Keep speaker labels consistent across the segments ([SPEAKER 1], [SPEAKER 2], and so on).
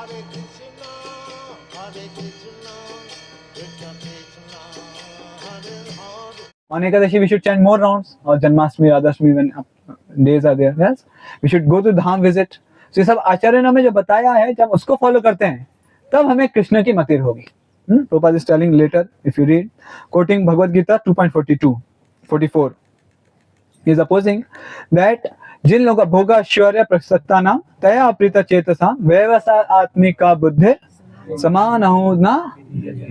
[SPEAKER 1] On Ekadashi, we should chant more rounds. Or Janmashtami, Radhashtami, when days are there. Yes, we should go to Dham visit. So ये सब आचार्य ने हमें जो बताया है, जब उसको फॉलो करते हैं, तब हमें कृष्ण की मतिर होगी. Prabhupada is telling later, if you read, quoting Bhagavad Gita 2.44, he is opposing that जिन लोगों का भोग ऐश्वर्य प्रसक्ता नाम तया अप्रीत चेतसा व्यवसाय आत्मिका बुद्धि समान हो न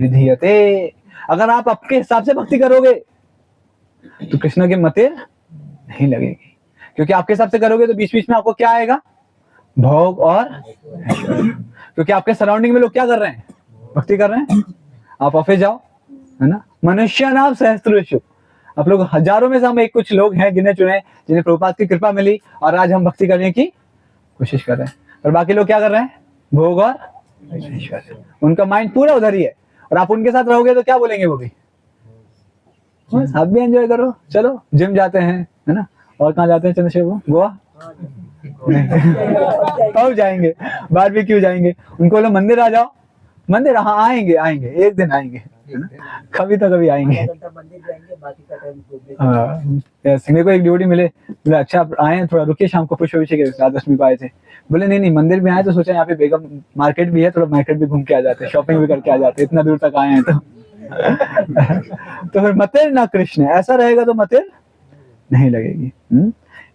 [SPEAKER 1] विधीयते. अगर आप आपके हिसाब से भक्ति करोगे तो कृष्ण की मतिर नहीं लगेगी, क्योंकि आपके हिसाब से करोगे तो बीच बीच में आपको क्या आएगा, भोग और ऐश्वर्य. क्योंकि आपके सराउंडिंग में लोग क्या कर रहे हैं, भक्ति कर रहे हैं. आप ऑफिस जाओ, है ना, मनुष्य नाम सहस्त्रेषु, आप लोग हजारों में से हम एक कुछ लोग हैं गिने चुने जिन्हें प्रभुपाद की कृपा मिली और आज हम भक्ति करने की कोशिश कर रहे हैं. और बाकी लोग क्या कर रहे हैं, भोग और ऐश्वर्य. उनका माइंड पूरा उधर ही है. और आप उनके साथ रहोगे तो क्या बोलेंगे वो भी, आप भी एंजॉय करो, चलो जिम जाते हैं, है ना, और कहाँ जाते हैं चंद्रशेखर, गोवा अब जाएंगे, बारबेक्यू जाएंगे. उनको बोलो मंदिर आ जाओ, मंदिर हाँ आएंगे आएंगे, एक दिन आएंगे, कभी तो कभी आएंगे. मेरे को एक ड्यूटी मिले, बोले अच्छा आप आए थोड़ा रुकिए, शाम को पुष्प अभिषेक राधाष्टमी को आए थे. बोले नहीं मंदिर भी आए तो सोचा यहाँ पे बेगम मार्केट भी है, थोड़ा मार्केट भी घूम के आ जाते, शॉपिंग भी करके आ जाते, इतना दूर तक आए हैं तो फिर मतिर ना कृष्ण, ऐसा रहेगा तो मतिर नहीं लगेगी.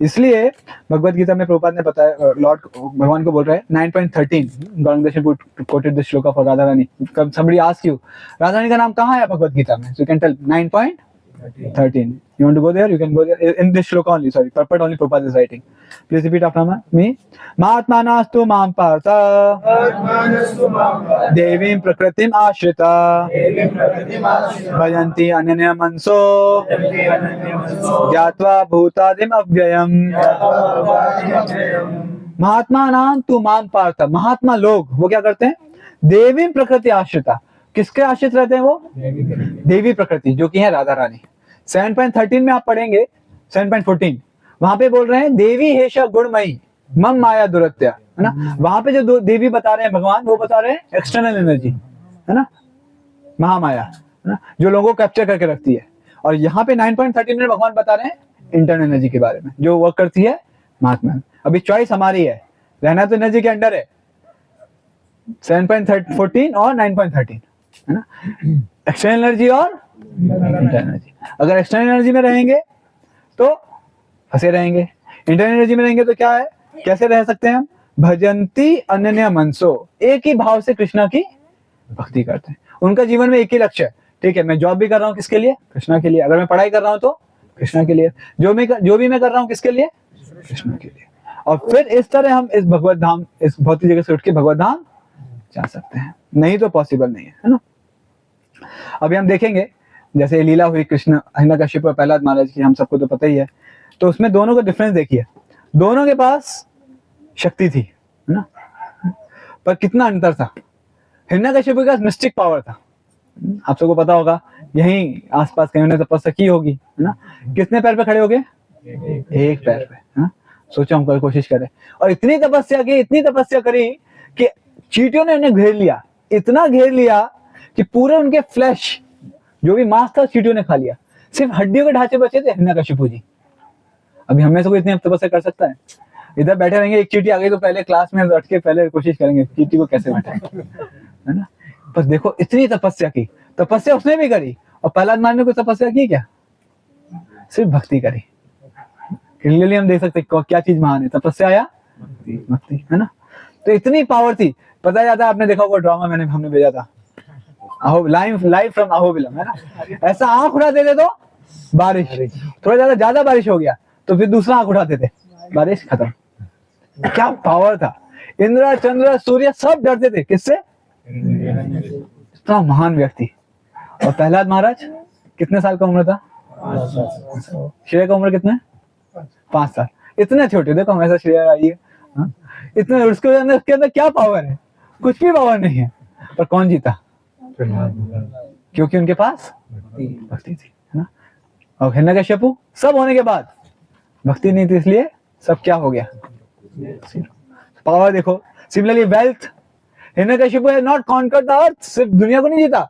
[SPEAKER 1] इसलिए भगवत गीता में प्रभुपाद ने बताया, लॉर्ड भगवान को बोल रहे हैं 9.13, Gaurang quoted this shloka for Radha Rani. Somebody asked you, Radha Rani का नाम कहाँ है भगवत गीता में? So you can tell 9.13. You want to go there? You can go there in this shloka only. Sorry, purport only Prabhupada is writing. Please repeat after me. Mahatmanastu mam partha devim prakritim ashrita bhajanti ananya manso gyatva bhutadim avyayam. महात्मा नाम तू माम पार्थ. महात्मा लोग वो क्या करते हैं, देवी प्रकृति आश्रिता. किसके आश्रित रहते हैं वो, देवी प्रकृति, जो कि है राधा रानी. 7.13 में आप पढ़ेंगे, 7.14 वहां पे बोल रहे हैं देवी हेशा गुणमयी मम माया दुरत्या, है ना. वहां पे जो देवी बता रहे हैं भगवान, वो बता रहे हैं एक्सटर्नल एनर्जी, है ना, महामाया, है ना, जो लोगों को कैप्चर करके रखती है. और यहाँ पे 9.13 में भगवान बता रहे हैं इंटरनल एनर्जी के बारे में, जो वर्क करती है महात्मा. अभी चॉइस हमारी है, रहना तो एनर्जी के अंडर है, 7.14 और 9.13, है ना. एक्सटर्नल एनर्जी और इंटरनल एनर्जी. अगर एक्सटर्नल एनर्जी में रहेंगे तो फंसे रहेंगे, इंटरनल एनर्जी में रहेंगे तो क्या है, कैसे रह सकते हैं हम, भजंती अनन्य मनसो, एक ही भाव से कृष्णा की भक्ति करते हैं. उनका जीवन में एक ही लक्ष्य है, ठीक है, मैं जॉब भी कर रहा हूँ किसके लिए, कृष्णा के लिए. अगर मैं पढ़ाई कर रहा हूँ तो कृष्णा के लिए. जो भी मैं कर रहा हूँ किसके लिए, कृष्णा के लिए. और फिर इस तरह हम इस भगवत धाम, इस भौतिक जगह से उठ के भगवत धाम जा सकते हैं. नहीं तो पॉसिबल नहीं है ना. अभी हम देखेंगे जैसे लीला हुई कृष्ण हिरण्यकशिप और प्रहलाद महाराज की, हम सबको तो पता ही है. तो उसमें दोनों का डिफरेंस देखिए, दोनों के पास शक्ति थी, है ना, पर कितना अंतर था. हिरण्यकशिप के पास मिस्टिक पावर था, आप सबको पता होगा, यहीं आसपास कहीं उन्होंने तपस्या की होगी, है ना. कितने पैर पे खड़े हो गए, एक पैर पे, है ना. सोचो हम कोई कोशिश करें, और इतनी तपस्या करी कि चींटियों ने उन्हें घेर लिया, इतना घेर लिया कि पूरे उनके फ्लैश जो भी मांस था चींटियों ने खा लिया, सिर्फ हड्डियों के ढांचे बचे थे हिरण्यकशिपु जी. अभी हमें से कोई इतनी तपस्या कर सकता है? इधर बैठे रहेंगे, एक चींटी आ गई तो पहले क्लास में बैठ के पहले कोशिश करेंगे चींटी को कैसे बैठाएं, है ना. बस देखो इतनी तपस्या की, तपस्या उसने भी करी. और प्रहलाद महाराज ने कोई तपस्या की क्या, सिर्फ भक्ति करी. क्लियरली हम देख सकते क्या चीज महान है, तपस्या या भक्ति, है ना. तो इतनी पावर थी. पता जाता है, आपने देखा होगा ड्रामा हमने भेजा था, लाइव फ्रॉम अहोबिलम, है ना. ऐसा आंख उठा देते तो बारिश, थोड़ा ज्यादा बारिश हो गया तो फिर दूसरा आंख उठाते थे, बारिश खत्म. क्या पावर था. इंद्र चंद्र सूर्य सब डरते थे किससे, इतना महान व्यक्ति. और प्रहलाद महाराज कितने साल का उम्र था, श्रेय का उम्र कितना, 5 साल. इतने छोटे, देखो हमेशा श्रेय आई है, इतने, उसके अंदर क्या पावर है, कुछ भी पावर नहीं है. पर कौन जीता, क्योंकि उनके पास भक्ति थी, है ना. और हिरण्यकशिपु सब होने के बाद भक्ति नहीं थी, इसलिए सब क्या हो गया, पावर. देखो similarly wealth, Hiranyakashipu has not conquered the earth, सिर्फ दुनिया को नहीं जीता,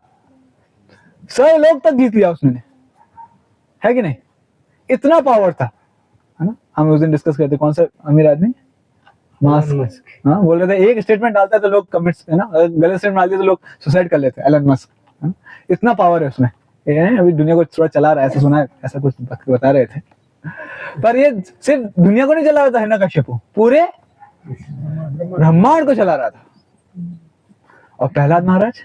[SPEAKER 1] सारे लोग तक जीत लिया उसने, है कि नहीं? इतना पावर था, है ना? हम उस दिन डिस्कस करते, कौन सा अमीर आदमी, मस्क, हाँ, बोल रहे थे एक स्टेटमेंट डालता है तो लोग कमिट्स, है ना, गलत स्टेटमेंट डालते तो लोग सुसाइड कर लेते, एलन मस्क, है ना? इतना पावर है उसमें, अभी दुनिया को थोड़ा चला रहा है, ऐसा सुना है, ऐसा कुछ बता रहे थे। पर ये सिर्फ दुनिया को नहीं चला रहा था हिरण्यकशिपु, पूरे ब्रह्मांड को चला रहा था। और प्रहलाद महाराज,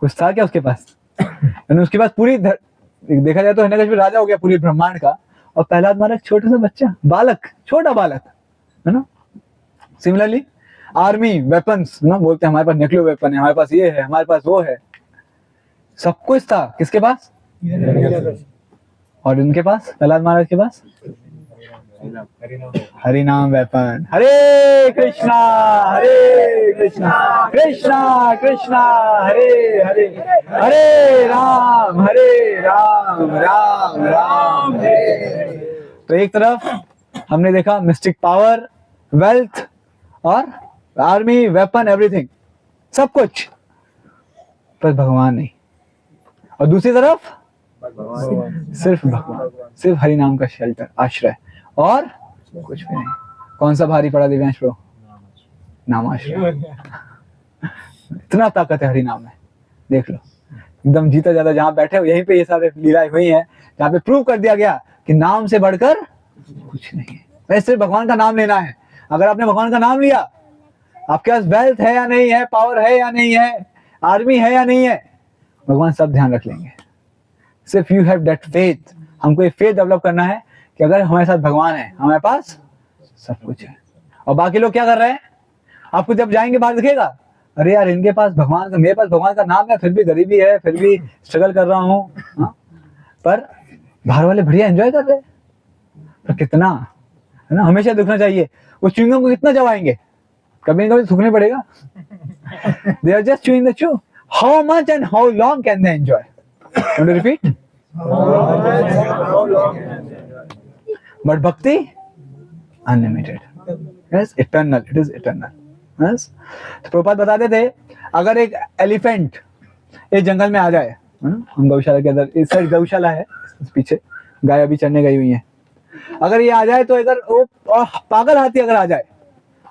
[SPEAKER 1] कुछ था क्या उसके पास? यानी उसके पास पूरी देखा जाए तो हिरण्यकशिपु राजा हो गया पूरी ब्रह्मांड का, और प्रहलाद महाराज छोटा सा बच्चा, बालक, छोटा बालक, है ना? सिमिलरली आर्मी, वेपन्स, ना बोलते हैं हमारे पास न्यूक्लियर वेपन है, हमारे पास ये है, हमारे पास वो है, सब कुछ था किसके पास? और इनके पास, प्रहलाद महाराज के पास हरि नाम वेपन। हरे कृष्णा कृष्णा कृष्णा हरे हरे, हरे राम राम राम हरे। तो एक तरफ हमने देखा मिस्टिक पावर, वेल्थ और आर्मी, वेपन, एवरीथिंग, सब कुछ, पर भगवान नहीं। और दूसरी तरफ सिर्फ भगवान, सिर्फ हरि नाम का शेल्टर, आश्रय, और कुछ भी नहीं। कौन सा भारी पड़ा दिव्यांश प्रो? नामाश्रय। इतना ताकत है हरि नाम में, देख लो, एकदम जीता जाता। जहां बैठे हो यहीं पे ये सारे लीलाएं हुई हैं, जहां पे प्रूव कर दिया गया कि नाम से बढ़कर कुछ नहीं है। वैसे सिर्फ भगवान का नाम लेना है। अगर आपने भगवान का नाम लिया, आपके पास वेल्थ है या नहीं है, पावर है या नहीं है, आर्मी है या नहीं है, भगवान सब ध्यान रख लेंगे। सिर्फ यू हैव दैट फेथ। हमको ये फेथ डेवलप करना है कि अगर हमारे साथ भगवान है, हमारे पास सब कुछ है। और बाकी लोग क्या कर रहे हैं? आपको जब जाएंगे बाहर दिखेगा, अरे यार इनके पास भगवान का, मेरे पास भगवान का नाम है, फिर भी गरीबी है, फिर भी स्ट्रगल कर रहा हूँ। पर बाहर वाले बढ़िया एंजॉय कर रहे हैं। पर कितना, है ना, हमेशा दिखना चाहिए। वो च्युइंगम को कितना चबाएंगे, कभी ना कभी थूकने पड़ेगा। They are just chewing the chew. How much and how long can they enjoy? Want to repeat? But bhakti, unlimited. Yes, eternal. It is eternal. Yes. तो प्रभुपाद बताते थे, अगर एक एलिफेंट एक जंगल में आ जाए, हम गौशाला के अंदर, इस साइड गौशाला है, इस पीछे गाय अभी चढ़ने गई हुई है, अगर ये आ जाए तो अगर वो पागल हाथी अगर आ जाए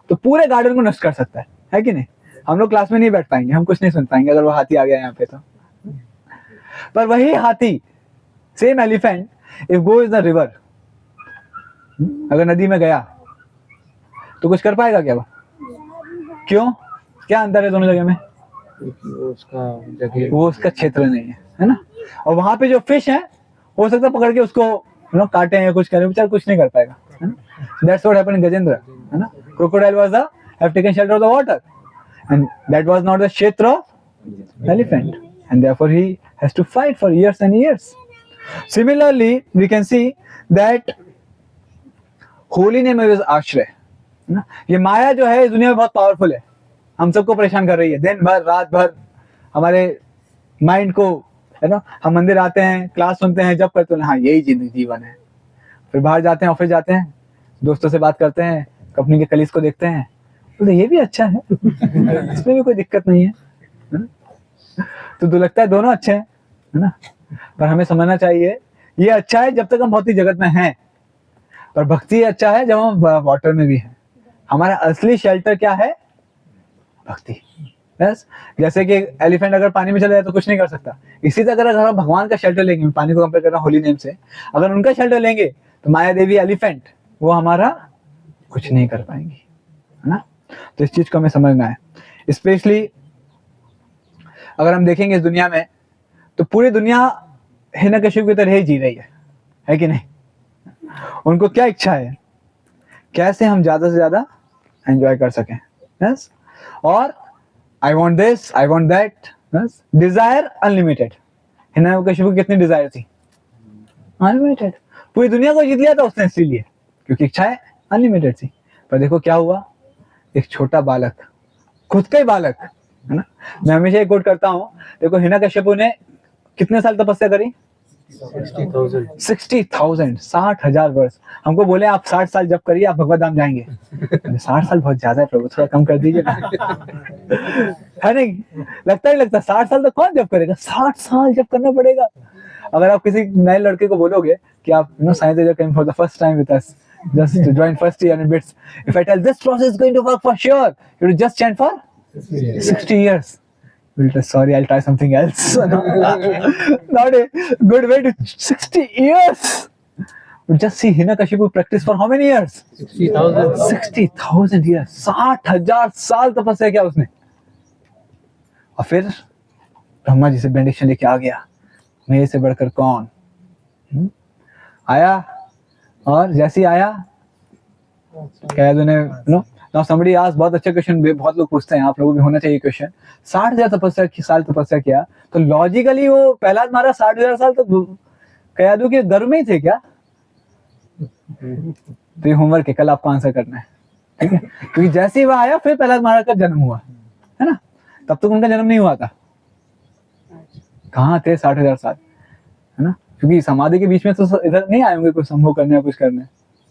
[SPEAKER 1] तो पूरे गार्डन को नष्ट कर सकता है कि नहीं? हम लोग क्लास में नहीं बैठ पाएंगे, हम कुछ नहीं सुन पाएंगे अगर वो हाथी आ गया यहाँ पे तो। पर वही हाथी, same elephant, if go is the river, अगर नदी में गया तो कुछ कर पाएगा क्या वो? क्यों? क्या अंतर है दोनों जगह में? वो उसका क्षेत्र नहीं है, है ना? और वहां पे जो फिश है, हो सकता है पकड़ के उसको काटे या कुछ करें, बेचारा कुछ नहीं कर पाएगा, है ना? That's what happened in Gajendra, है ना? Crocodile was the have taken shelter of the water, and that was not the kshetra of elephant, and therefore he has to fight for years and years. Similarly, we can see that holy name is आश्रय, है ना? ये माया जो है इस दुनिया में बहुत पावरफुल है, हम सबको परेशान कर रही है। दिन भर रात भर हमारे माइंड को, है ना, हम मंदिर आते हैं, क्लास सुनते हैं, जब करते हैं, हाँ यही जीवन है। फिर बाहर जाते हैं, ऑफिस जाते हैं, दोस्तों से बात करते हैं, कंपनी के कलीग्स को देखते हैं, तो ये भी अच्छा है, इसमें भी कोई दिक्कत नहीं है, तो लगता है दोनों अच्छे हैं, है ना? पर हमें समझना चाहिए ये अच्छा है जब तक हम भौतिक जगत में हैं, पर भक्ति अच्छा है जब हम वाटर में भी हैं। हमारा असली शेल्टर क्या है? भक्ति। बस जैसे कि एलिफेंट अगर पानी में चला जाए तो कुछ नहीं कर सकता, इसी तरह अगर हम भगवान का शेल्टर लेंगे, पानी को कंपेयर कर रहा हूं होली नेम से, अगर उनका शेल्टर लेंगे तो माया देवी एलिफेंट, वो हमारा कुछ नहीं कर पाएंगी, है ना? तो इस चीज को हमें समझना है। स्पेशली अगर हम देखेंगे इस दुनिया में, तो पूरी दुनिया हिरण्यकशिपु की तरह ही जी रही है कि नहीं? उनको क्या इच्छा है? कैसे हम ज्यादा से ज्यादा एंजॉय कर सकें, यस? और I want this, I want that, desire unlimited. Hiranyakashipu की कितनी डिजायर थी? अनलिमिटेड। पूरी दुनिया को जीत लिया था उसने, इसीलिए क्योंकि इच्छाएं अनलिमिटेड थी। पर देखो क्या हुआ, एक छोटा बालक, खुद का ही बालक, है ना? मैं हमेशा एक कोट करता हूँ, देखो हिरण्यकशिपु ने कितने साल तपस्या करी? 60,000, 60,000 वर्ष। हमको बोले आप 60 साल जब करिए आप भगवत धाम जाएंगे। 60 साल बहुत ज्यादा है प्रभु, थोड़ा कम कर दीजिए। है नहीं? लगता नहीं लगता? 60 साल तक कौन जॉब करेगा? 60 साल जॉब करना पड़ेगा। अगर आप किसी नए लड़के को बोलोगे कि आप science came for the first time with us, just to join first year in BITS, if I tell this process is going to work for sure, you will just chant for 60 years. We'll say, sorry, I'll try something else. Not a good way to 60 years. But just see Hiranyakashipu practice for how many years?
[SPEAKER 2] 60,000.
[SPEAKER 1] 60,000 years. 60,000 साल तपस्या किया उसने, और फिर ब्रह्मा जी से benediction लेके आ गया, मेरे से बढ़कर कौन। आया, और जैसे ही आया कह दो नाउ समबडी आस्क्ड, बहुत अच्छा क्वेश्चन, बहुत लोग पूछते हैं, आप लोगों भी होना चाहिए क्वेश्चन। 60,000 साल तपस्या किया, तो लॉजिकली वो प्रहलाद महाराज 60,000 साल तक कयादू के गर्भ में ही थे क्या? तो ये होमवर्क है, कल आपको आंसर करना है, ठीक है? क्योंकि जैसे ही वह आया फिर प्रहलाद महाराज का जन्म हुआ, है ना? तब तक उनका जन्म नहीं हुआ था। कहाँ थे 60,000 साल, है ना? क्योंकि समाधि के बीच में तो इधर नहीं आए होंगे कुछ संभव करने या कुछ करने,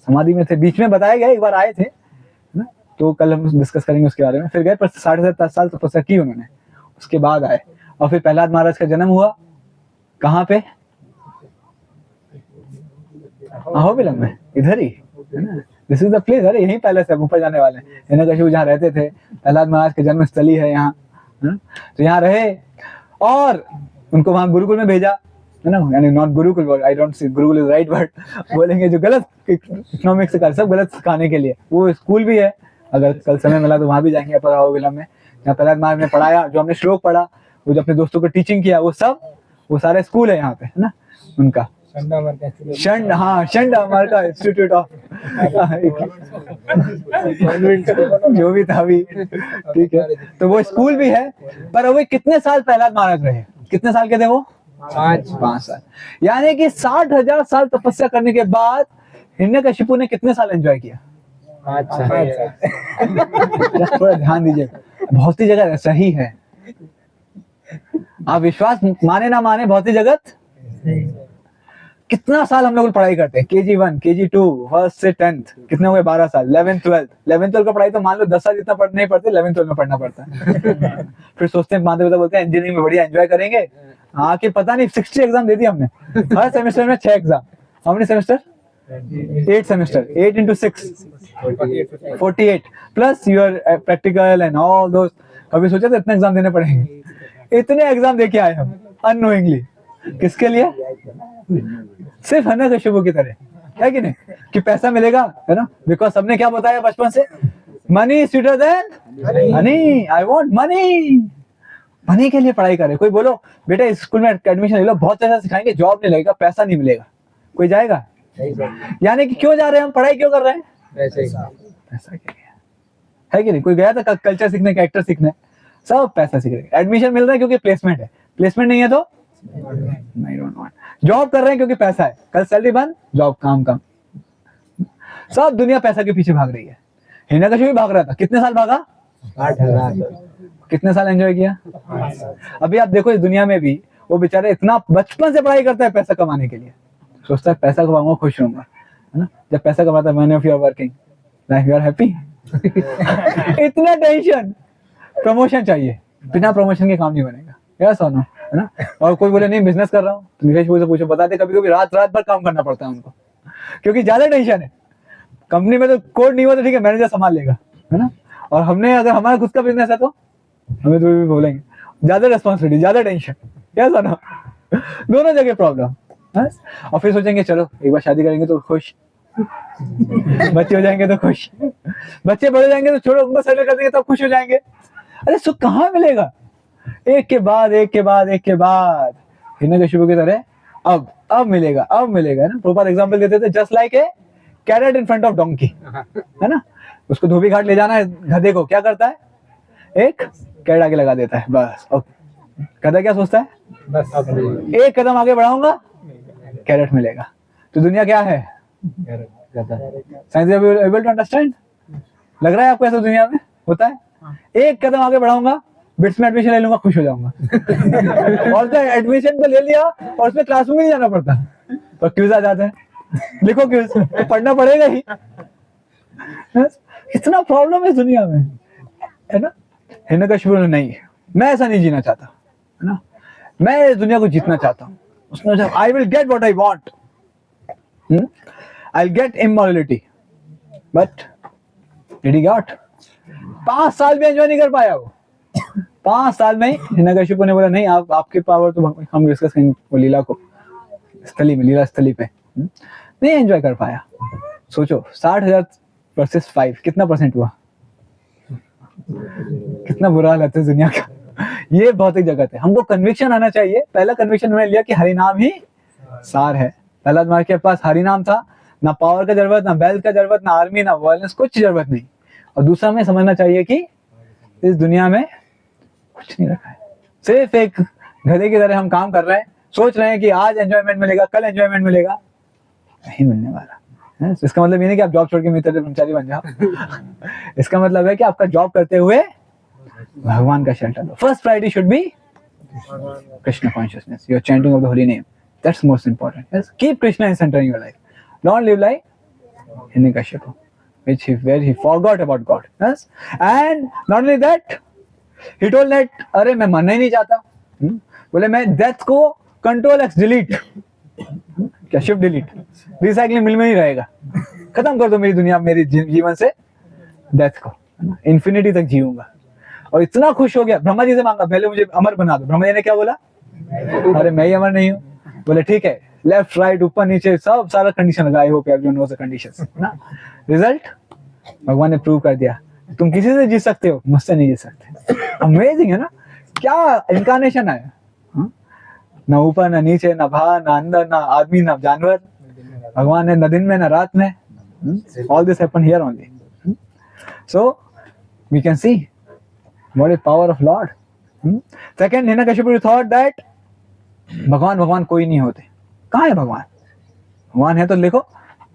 [SPEAKER 1] समाधि में थे, बीच में बताया गया एक बार आए थे, है ना? तो कल हम डिस्कस करेंगे उसके बारे में। फिर गए, पर 60,000 साल तपस्या की उन्होंने, उसके बाद आए, और फिर प्रहलाद महाराज का जन्म हुआ कहाँ पे? अहोबिलम में, इधर ही, है ना? This is the place. अरे यही पैलेस है, ऊपर जाने वाले हिरण्यकशिपु जहाँ रहते थे, प्रहलाद महाराज के जन्म स्थली है यहाँ, है ना? तो यहाँ रहे और उनको वहां गुरुकुल में भेजा, है ना? यानी not Gurukul, I don't see Gurukul is right word, बोलेंगे जो गलत इकोनॉमिक्स से सब गलत सिखाने के लिए, वो स्कूल भी है। अगर कल समय मिला तो वहां भी जाएंगे अपर अहोबिलम में, जहाँ प्रहलाद महाराज ने पढ़ाया, जो हमने श्लोक पढ़ा, वो जो अपने दोस्तों को टीचिंग किया, वो सब, वो सारे स्कूल है यहाँ पे, है ना? उनका शंड, हाँ शंड हमारे का इंस्टीट्यूट ऑफ जो भी था अभी, ठीक है? तो वो स्कूल भी है। पर वो कितने साल प्रहलाद महाराज रहे? कितने साल के थे वो? 5 साल। यानी कि 60,000 साल तपस्या करने के बाद हिरण्यकशिपु ने कितने साल एंजॉय किया?
[SPEAKER 2] 5 साल।
[SPEAKER 1] थोड़ा ध्यान दीजिए, बहुत सी जगह ऐसा ही है। आप विश्वास माने ना माने, बहुत सी जगत कितना साल हम लोग पढ़ाई करते हैं, KG1, KG2, फर्स्ट से 10th, कितने हो गए? 12 साल। 11th 12th का पढ़ाई तो मान लो 10 साल जितना नहीं पढ़ते, 11th 12th में पढ़ना पड़ता है। फिर सोचते हैं, माता पिता बोलते हैं इंजीनियरिंग में बढ़िया एंजॉय करेंगे, आके पता नहीं 60 एग्जाम दे दिए हमने, हर सेमेस्टर में 6 exam. How many semester? 8 semester, 8 into 6 48 plus your practical and all those. कभी सोचा था इतने एग्जाम देने पड़ेंगे? इतने एग्जाम देके आए हम अननोइंगली, किसके लिए? सिर्फ हिरण्यकशिपु की तरह, है कि नहीं? कि पैसा मिलेगा, है ना? बिकॉज सबने क्या बताया बचपन से, money sweeter than Honey, I want money. Money के लिए पढ़ाई करे। कोई बोलो बेटा इस स्कूल में एडमिशन ले लो, बहुत अच्छा सिखाएंगे, जॉब नहीं लगेगा, पैसा नहीं मिलेगा, कोई जाएगा? यानी कि क्यों जा रहे हैं हम, पढ़ाई क्यों कर रहे हैं? पैसा के लिए, है कि नहीं? कोई गया था कल्चर सीखने, कैरेक्टर सीखने, सब पैसा सीख रहे हैं। एडमिशन मिल रहा है क्योंकि प्लेसमेंट है, प्लेसमेंट नहीं है तो नहीं, डोंट वांट। जॉब कर रहे हैं क्योंकि पैसा है, कल सैलरी बंद, जॉब काम कम। सब दुनिया पैसा के पीछे भाग रही है। हिरण्यकशिपु भी भाग रहा था, कितने साल भागा?
[SPEAKER 2] 8,000।
[SPEAKER 1] कितने साल एंजॉय किया? अभी आप देखो इस दुनिया में भी वो बेचारे इतना बचपन से पढ़ाई करता है पैसा कमाने के लिए, सोचता है पैसा कमाऊंगा खुश रहूंगा, है ना? जब पैसा कमाता है, man of your working life, you are happy. इतना टेंशन, प्रमोशन चाहिए, बिना प्रमोशन के काम नहीं बनेगा, यस और नो, है ना? और कोई बोले नहीं बिजनेस कर रहा हूँ, तो निकेश से पूछो, बताते कभी कभी रात भर काम करना पड़ता है उनको, क्योंकि ज्यादा टेंशन है। कंपनी में तो कोड नहीं हुआ तो ठीक है, मैनेजर संभाल लेगा, है ना? और हमने अगर हमारा खुद का बिजनेस है तो हमें तो भी बोलेंगे ज्यादा रिस्पॉन्सिबिलिटी, ज्यादा टेंशन, यस और नो, दोनों जगह प्रॉब्लम। और फिर सोचेंगे चलो एक बार शादी करेंगे तो खुश, बच्चे हो जाएंगे तो खुश, बच्चे बड़े जाएंगे तो छोड़ो उनको सेटल कर देंगे तब खुश हो जाएंगे। अरे सुख कहाँ मिलेगा? एक के बाद एक के बाद एक के बाद, हिरण्यकशिपु की तरह अब मिलेगा, अब मिलेगा, है ना? प्रभुपाद एग्जांपल देते थे, just like a carrot in front of donkey, है ना? उसको धोबी घाट ले जाना है गधे को, क्या करता है? एक कैरेट आगे लगा देता है, बस। ओके, गधा क्या सोचता है?
[SPEAKER 2] बस
[SPEAKER 1] एक कदम आगे बढ़ाऊंगा कैरेट मिलेगा। तो दुनिया क्या है? Science able to understand? लग रहा है आपको ऐसा दुनिया में होता है? एक कदम आगे बढ़ाऊंगा, बिट्स में एडमिशन ले लूंगा, खुश हो जाऊंगा। और तो एडमिशन तो ले लिया और उसमें क्लास में नहीं जाना पड़ता, तो क्यूज आ जाते हैं, लिखो क्यूज, तो पढ़ना पड़ेगा ही। इतना प्रॉब्लम है दुनिया में, है ना? हिरण्यकशिपु बोला नहीं, मैं ऐसा नहीं जीना चाहता, है ना, मैं इस दुनिया को जीतना चाहता हूँ। उसने कहा I will get what I want, I will get immorality, but did he got? 5 साल भी एंजॉय नहीं कर पाया वो। 5 साल में हिरण्यकशिपु ने बोला नहीं, आप आपके पावर तो हम डिस्कस करेंगे वो लीला को, स्थली में, लीला स्थली पे नहीं एंजॉय कर पाया। सोचो 60,000 वर्सेस 5 कितना परसेंट हुआ? कितना बुरा हाल है दुनिया का। ये भौतिक जगत है। हमको कन्विक्शन आना चाहिए। पहला कन्विक्शन मैंने लिया कि हरिनाम ही सार है। पहला तुम्हारे के पास हरिनाम था, ना पावर का जरूरत, ना वेल्थ का जरूरत, ना आर्मी, ना वायलेंस, कुछ जरूरत नहीं। और दूसरा हमें समझना चाहिए कि इस दुनिया में कुछ नहीं रखा है, सिर्फ एक गधे की तरह हम काम कर रहे हैं, सोच रहे हैं कि आज एंजॉयमेंट मिलेगा, कल एंजॉयमेंट मिलेगा, नहीं मिलने वाला है। इसका मतलब ये नहीं कि आप जॉब छोड़ के मित्र कर्मचारी बन जाओ। इसका मतलब है कि आपका जॉब करते हुए भगवान का shelter low. First priority should be Krishna consciousness, your chanting of the holy name, that's most important. Yes, keep Krishna in centre in your life, don't live like Hiranyakashipu where he forgot about God. Yes, and not only that, he told that अरे मैं मरना ही नहीं चाहता, बोले मैं death को control x delete, क्या shift delete, recycling मिल में नहीं रहेगा, खत्म कर दो मेरी दुनिया, मेरी जीवन से डेथ को, इंफिनिटी तक जीऊंगा। और इतना खुश हो गया, ब्रह्मा जी से मांगा पहले मुझे अमर बना दो। ब्रह्मा जी ने क्या बोला? अरे मैं ही अमर नहीं हूँ। बोले ठीक है, लेफ्ट राइट ऊपर नीचे सब सारा कंडीशन लगा, I hope you know the conditions ना। रिजल्ट भगवान ने प्रूव कर दिया, तुम किसी से जीत सकते हो, मुझसे नहीं जीत सकते। अमेजिंग है ना, क्या इनकारनेशन है। ना ऊपर ना नीचे, ना बाहर ना अंदर, ना आदमी ना जानवर, भगवान ने न दिन में ना रात में, all this happen here only. So we can see what is power of lord. Second, Hiranyakashipu thought that भगवान भगवान कोई नहीं होते। कहाँ है भगवान? भगवान है तो देखो,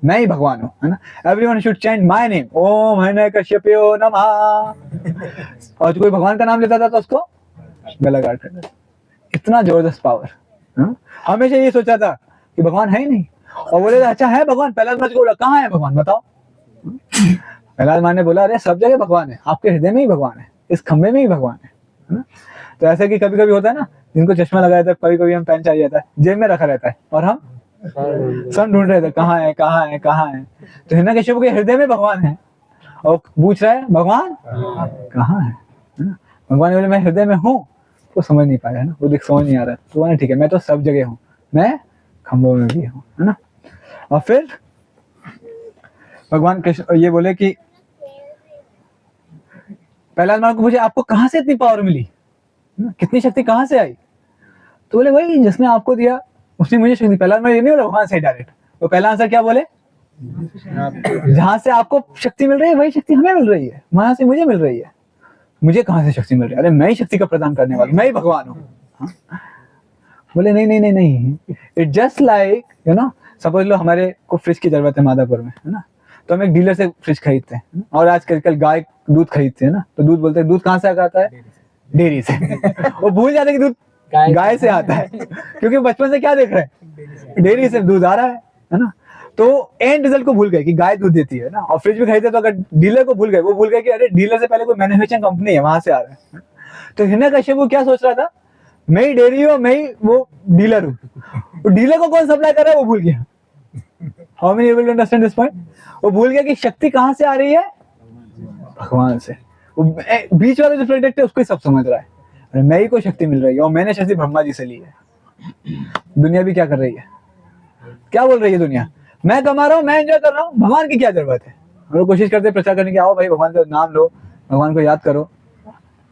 [SPEAKER 1] मैं ही भगवान हूँ, है ना। Everyone should chant my name, Om Hiranyakashipu नमः। और कोई भगवान का नाम लेता था तो उसको गला काट कर देता। इतना जबरदस्त पावर। हमेशा ये सोचा था कि भगवान है ही नहीं, और बोले अच्छा है भगवान। प्रहलाद महाराज को बोला कहाँ है भगवान बताओ। प्रहलाद महाराज ने बोला अरे सब जगह भगवान है, आपके हृदय में ही भगवान है, इस खंबे में ही भगवान है ना। तो ऐसा कि कभी कभी होता है ना, जिनको चश्मा लगाया था, कभी कभी हम पेन चाहिए जाता है, जेब में रखा रहता है और हम सब ढूंढ रहे थे कहाँ है कहाँ है कहाँ है। तो हिरण्यकशिपु के हृदय में भगवान है और पूछ रहा है भगवान कहाँ है ना। भगवान ने बोले मैं हृदय में हूँ, वो समझ नहीं पाया है ना, वो देख समझ नहीं आ रहा। तो बोला ठीक है, मैं तो सब जगह हूँ, मैं खंभों में भी हूँ, है ना। और फिर भगवान कृष्ण ये बोले कि प्रहलाद महाराज को पूछे आपको कहाँ से इतनी पावर मिली, कितनी शक्ति कहाँ से आई? तो बोले वही जिसने आपको दिया उसने मुझे शक्ति। प्रहलाद महाराज ये नहीं बोला वहां से डायरेक्ट, वो पहला आंसर क्या बोले? जहां से आपको शक्ति मिल रही है वही शक्ति हमें मिल रही है, वहां से मुझे मिल रही है। मुझे कहाँ से शक्ति मिल रही है? अरे मैं ही शक्ति का प्रदान करने वाला, मैं ही भगवान हूँ। बोले नहीं नहीं नहीं नहीं, it just like you know, suppose लो हमारे को फ्रिज की जरूरत है मादापुर में, है ना। तो हम एक डीलर से फ्रिज खरीदते हैं, और आजकल गाय दूध खरीदते हैं ना, तो दूध बोलते हैं दूध कहाँ से आता है? डेयरी से। वो भूल जाते हैं कि दूध गाय से आता है, क्योंकि बचपन से क्या देख रहे हैं, डेयरी से दूध आ रहा है ना। तो एंड रिजल्ट को भूल गए कि गाय दूध देती है ना। और फ्रिज भी खरीदते तो अगर डीलर को भूल गए, वो भूल गए कि अरे डीलर से पहले कोई मैन्युफैक्चरिंग कंपनी है वहां से आ रहा है। तो हिरण्यकशिपु क्या सोच रहा था, मैं ही डेयरी हूँ, मैं ही वो डीलर हूँ। तो डीलर को कौन सप्लाई कर रहा है वो भूल गया। How many able to understand this point? वो भूल गया कि शक्ति कहाँ से आ रही है, भगवान से। वो बीच वाला जो प्रोडक्ट है उसको ही सब समझ रहा है, अरे मैं ही को शक्ति मिल रही है और मैंने शक्ति ब्रह्मा जी से ली है। दुनिया भी क्या कर रही है, क्या बोल रही है दुनिया? मैं कमा रहा हूँ, मैं एंजॉय कर रहा हूँ, भगवान की क्या जरूरत है? हम लोग कोशिश करते हैं प्रचार करने की, आओ भाई भगवान का नाम लो, भगवान को याद करो।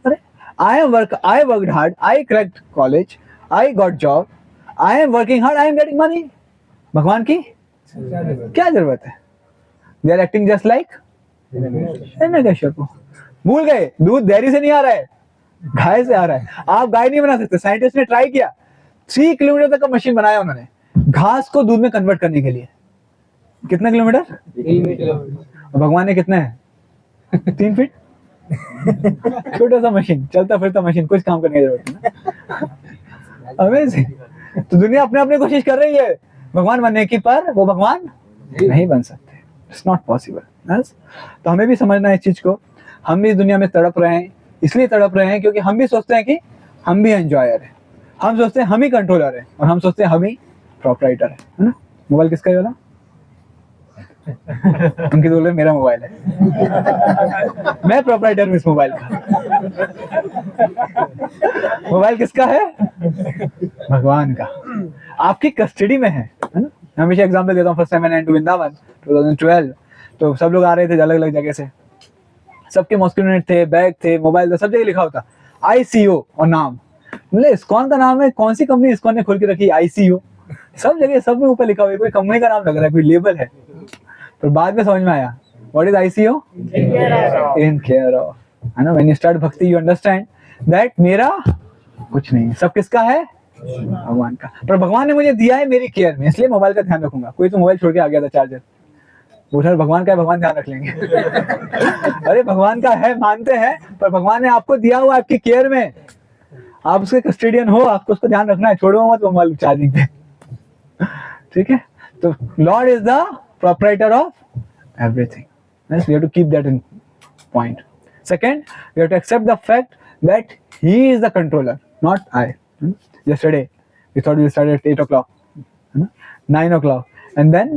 [SPEAKER 1] अरे I worked hard, I cracked college, I got job, I am working hard, I am getting money. भगवान की क्या जरूरत है? They are acting just like Hiranyakashipu. भूल गए दूध डेयरी से नहीं आ रहा है, गाय से आ रहा है। आप गाय नहीं बना सकते। साइंटिस्ट ने ट्राई किया, 3 किलोमीटर तक का मशीन बनाया उन्होंने घास को दूध में कन्वर्ट करने के लिए। कितना किलोमीटर?
[SPEAKER 2] 3 किलोमीटर।
[SPEAKER 1] भगवान ने कितना है? 3 फीट। छोटा सा मशीन, चलता फिरता मशीन, कुछ काम करने की जरूरत है। अमेजिंग। तो दुनिया अपने अपने कोशिश कर रही है भगवान बनने की, पर वो भगवान नहीं बन सकते। It's not possible. तो हमें भी समझना है इस चीज को। हम भी इस दुनिया में तड़प रहे हैं, इसलिए तड़प रहे हैं क्योंकि हम भी सोचते हैं कि हम भी एंजॉयर हैं, हम सोचते हैं हम ही कंट्रोलर हैं, और हम सोचते हैं हम ही प्रोपराइटर है ना। मोबाइल किसका है वाला? उनकी बोल रहे मेरा मोबाइल है, मैं प्रोपराइटर हूँ इस मोबाइल का। मोबाइल किसका है? भगवान का, आपकी कस्टडी में है ना। हमेशा एग्जांपल देता हूँ, फर्स्ट टाइम मैंने टू वृंदावन 2012, तो सब लोग आ रहे थे अलग अलग जगह से, सबके मॉस्किटो थे, बैग थे, मोबाइल था, सब जगह लिखा होता ICO और नाम। मतलब इस्कॉन का नाम है, कौन सी कंपनी इस्कॉन ने खोल के रखी ICO? सब जगह सब में ऊपर लिखा हुआ है, कोई कंपनी का नाम लग रहा है, कोई लेबल है। पर बाद में समझ में आया, what is ICO? In care of, है ना। व्हेन यू स्टार्ट भक्ति यू अंडरस्टैंड दैट मेरा कुछ नहीं है, सब किसका है? भगवान का। पर भगवान ने मुझे दिया है मेरी केयर में, इसलिए मोबाइल का ध्यान रखूंगा। कोई तो मोबाइल छोड़ के आ गया था चार्जर, बोला भगवान का है, भगवान ध्यान रख लेंगे। अरे भगवान का है मानते हैं, पर भगवान ने आपको दिया हुआ आपकी केयर में, आप उसके कस्टोडियन हो, आपको उसका ध्यान रखना है, छोड़ो मत मोबाइल चार्जिंग पे। ठीक है, तो lord is the proprietor of everything, we have to keep that in point. Second, we have to accept the fact that he is the controller, not I. Yesterday we thought we started at 8 o'clock, 9 o'clock, and then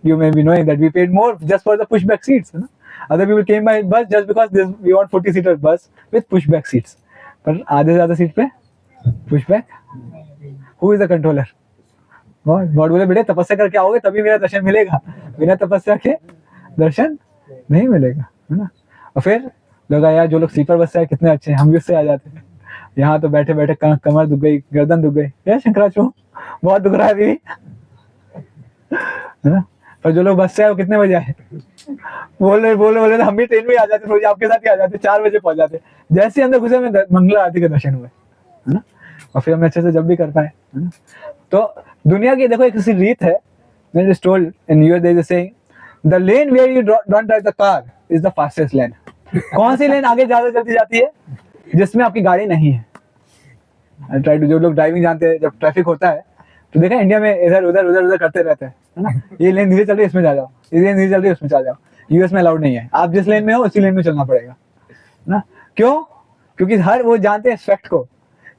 [SPEAKER 1] you may be knowing that we paid more just for the pushback seats. Other people came by bus just because we want 40-seater bus with pushback seats. पर आधे से ज्यादा seat पे pushback. Who is the controller? God बोले बेटे तपस्या करके आओगे तभी मेरा दर्शन मिलेगा, बिना तपस्या के दर्शन नहीं मिलेगा, है ना। और फिर लोग यार जो लोग स्लीपर बस से आए कितने अच्छे हैं, हम भी उससे आ जाते हैं। यहाँ तो बैठे बैठे कमर दुख गई, गर्दन दुख गई, यार शंकराचार्य बहुत दुख रहा है अभी, है ना। पर जो लोग बस से आए वो कितने बजे आए? बोल रहे हम भी ट्रेन में आ जाते, रोज आपके साथ ही आ जाते, 4 बजे पहुंच जाते। जैसे अंदर घुसे में मंगला आरती के दर्शन हुए, है ना। और फिर हम अच्छे से जब भी कर पाए, है ना। तो दुनिया की देखो एक ऐसी रीत है, मैंने told in US there is a saying, the lane where you don't drive the car is the fastest lane. कौन सी लेन आगे ज्यादा जल्दी जाती है? जिसमें आपकी गाड़ी नहीं है। ट्राई टू, जो लोग ड्राइविंग जानते हैं, जब ट्रैफिक होता है तो देखा इंडिया में इधर उधर करते रहते हैं, है ना। ये लेन धीरे चल रही है इसमें जा जाओ, ये लेन धीरे चल रही है उसमें चल जाओ। यूएस में अलाउड नहीं है, आप जिस लेन में हो उसी लेन में चलना पड़ेगा, है ना। क्यों? क्योंकि हर वो जानते हैं इस फैक्ट को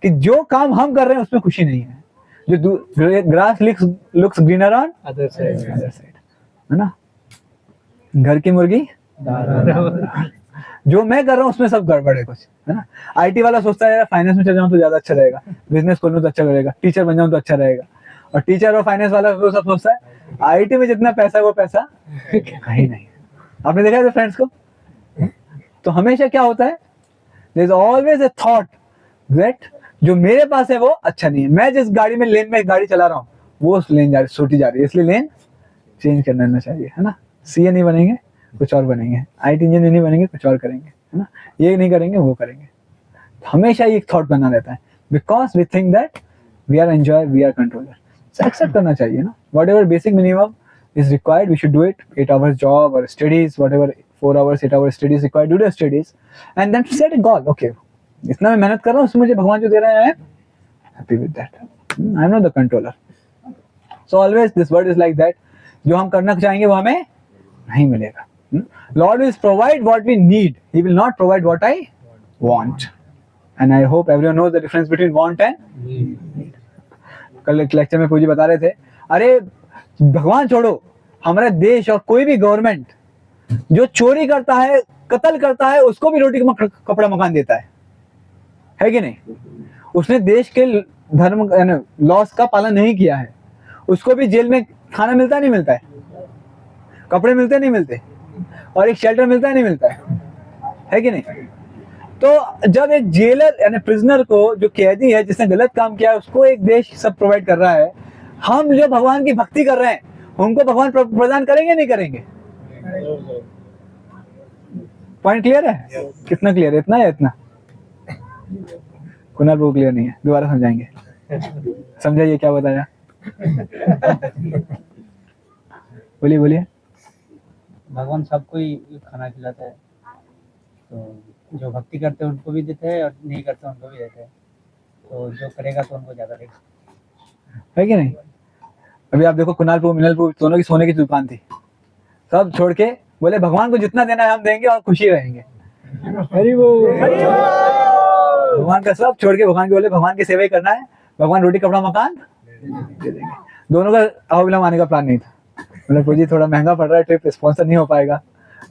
[SPEAKER 1] कि जो काम हम कर रहे हैं उसमें खुशी नहीं है। जो grass looks greener on other side, है ना। घर की मुर्गी जो मैं कर रहा हूँ उसमें सब गड़बड़ है कुछ, है ना। आईटी वाला सोचता है यार फाइनेंस में चल जाऊँ तो ज्यादा अच्छा रहेगा, बिजनेस खोलूँ तो अच्छा रहेगा, टीचर बन जाऊँ तो अच्छा रहेगा। और टीचर और फाइनेंस वाला वो सब सोचता है आईटी में जितना पैसा है वो पैसा कहीं नहीं। आपने देखा है फ्रेंड्स को? तो हमेशा क्या होता है, there is always a thought that जो मेरे पास है वो अच्छा नहीं है। मैं जिस गाड़ी में लेन में गाड़ी चला रहा हूँ वो उस लेन छोटी जा रही है, इसलिए लेन चेंज करना चाहिए, है ना। सीए नहीं बनेंगे कुछ और बनेंगे, आईटी इंजीनियर नहीं बनेंगे कुछ और करेंगे, है ना। ये नहीं करेंगे वो करेंगे। हमेशा एक थॉट बना रहता है, because we think that we are enjoy, we are controller. Accept करना चाहिए ना, what basic minimum is required, we should do it. 8 hours job or studies, whatever, 4 hours, 8 hours studies required, do the studies and then set a goal. Okay, इतना मैं मेहनत कर रहा हूँ, उसमें मुझे भगवान जो दे रहे हैं, happy with that. I'm not the controller. So always this word is like that. जो हम करना चाहेंगे वो हमें नहीं मिलेगा। Lord will provide what we need. He will not provide what I want. And I hope everyone knows the difference between want and need. कल एक लेक्चर में पूजी बता रहे थे, अरे भगवान छोड़ो, हमारा देश और कोई भी गवर्नमेंट जो चोरी करता है, कत्ल करता है, उसको भी रोटी कपड़ा मकान देता है कि नहीं? उसने देश के धर्म लॉस का पालन नहीं किया है, उसको भी जेल में खाना मिलता नहीं मिलता है, कपड़े मिलते नहीं मिलते, और एक शेल्टर मिलता नहीं मिलता है कि नहीं? तो जब एक जेलर यानी प्रिजनर को, जो कैदी है जिसने गलत काम किया है, उसको एक देश सब प्रोवाइड कर रहा है, हम जो भगवान की भक्ति कर रहे हैं उनको भगवान प्रदान करेंगे नहीं करेंगे? पॉइंट क्लियर है? कितना क्लियर है? इतना या इतना? कुणाल वो क्लियर नहीं है, दोबारा समझाएंगे। समझाइए क्या बताया। बोलिए बोलिए।
[SPEAKER 2] भगवान सबको ही खाना खिलाता है, तो जो भक्ति करते हैं उनको भी देते हैं और नहीं करते उनको भी देते हैं, तो जो करेगा तो उनको ज्यादा देगा,
[SPEAKER 1] है कि नहीं? अभी आप देखो कुणालपुर मिनलपुर दोनों की सोने की दुकान थी, सब छोड़ के बोले भगवान को जितना देना है हम देंगे और खुशी रहेंगे। हरि बोल। भगवान का सब छोड़ के भगवान के बोले भगवान की सेवा ही करना है, भगवान रोटी कपड़ा मकान दे देंगे। दोनों का अहोबिलम आने का प्लान नहीं था, बोले प्रभु जी थोड़ा महंगा पड़ रहा है, ट्रिप स्पॉन्सर नहीं हो पाएगा,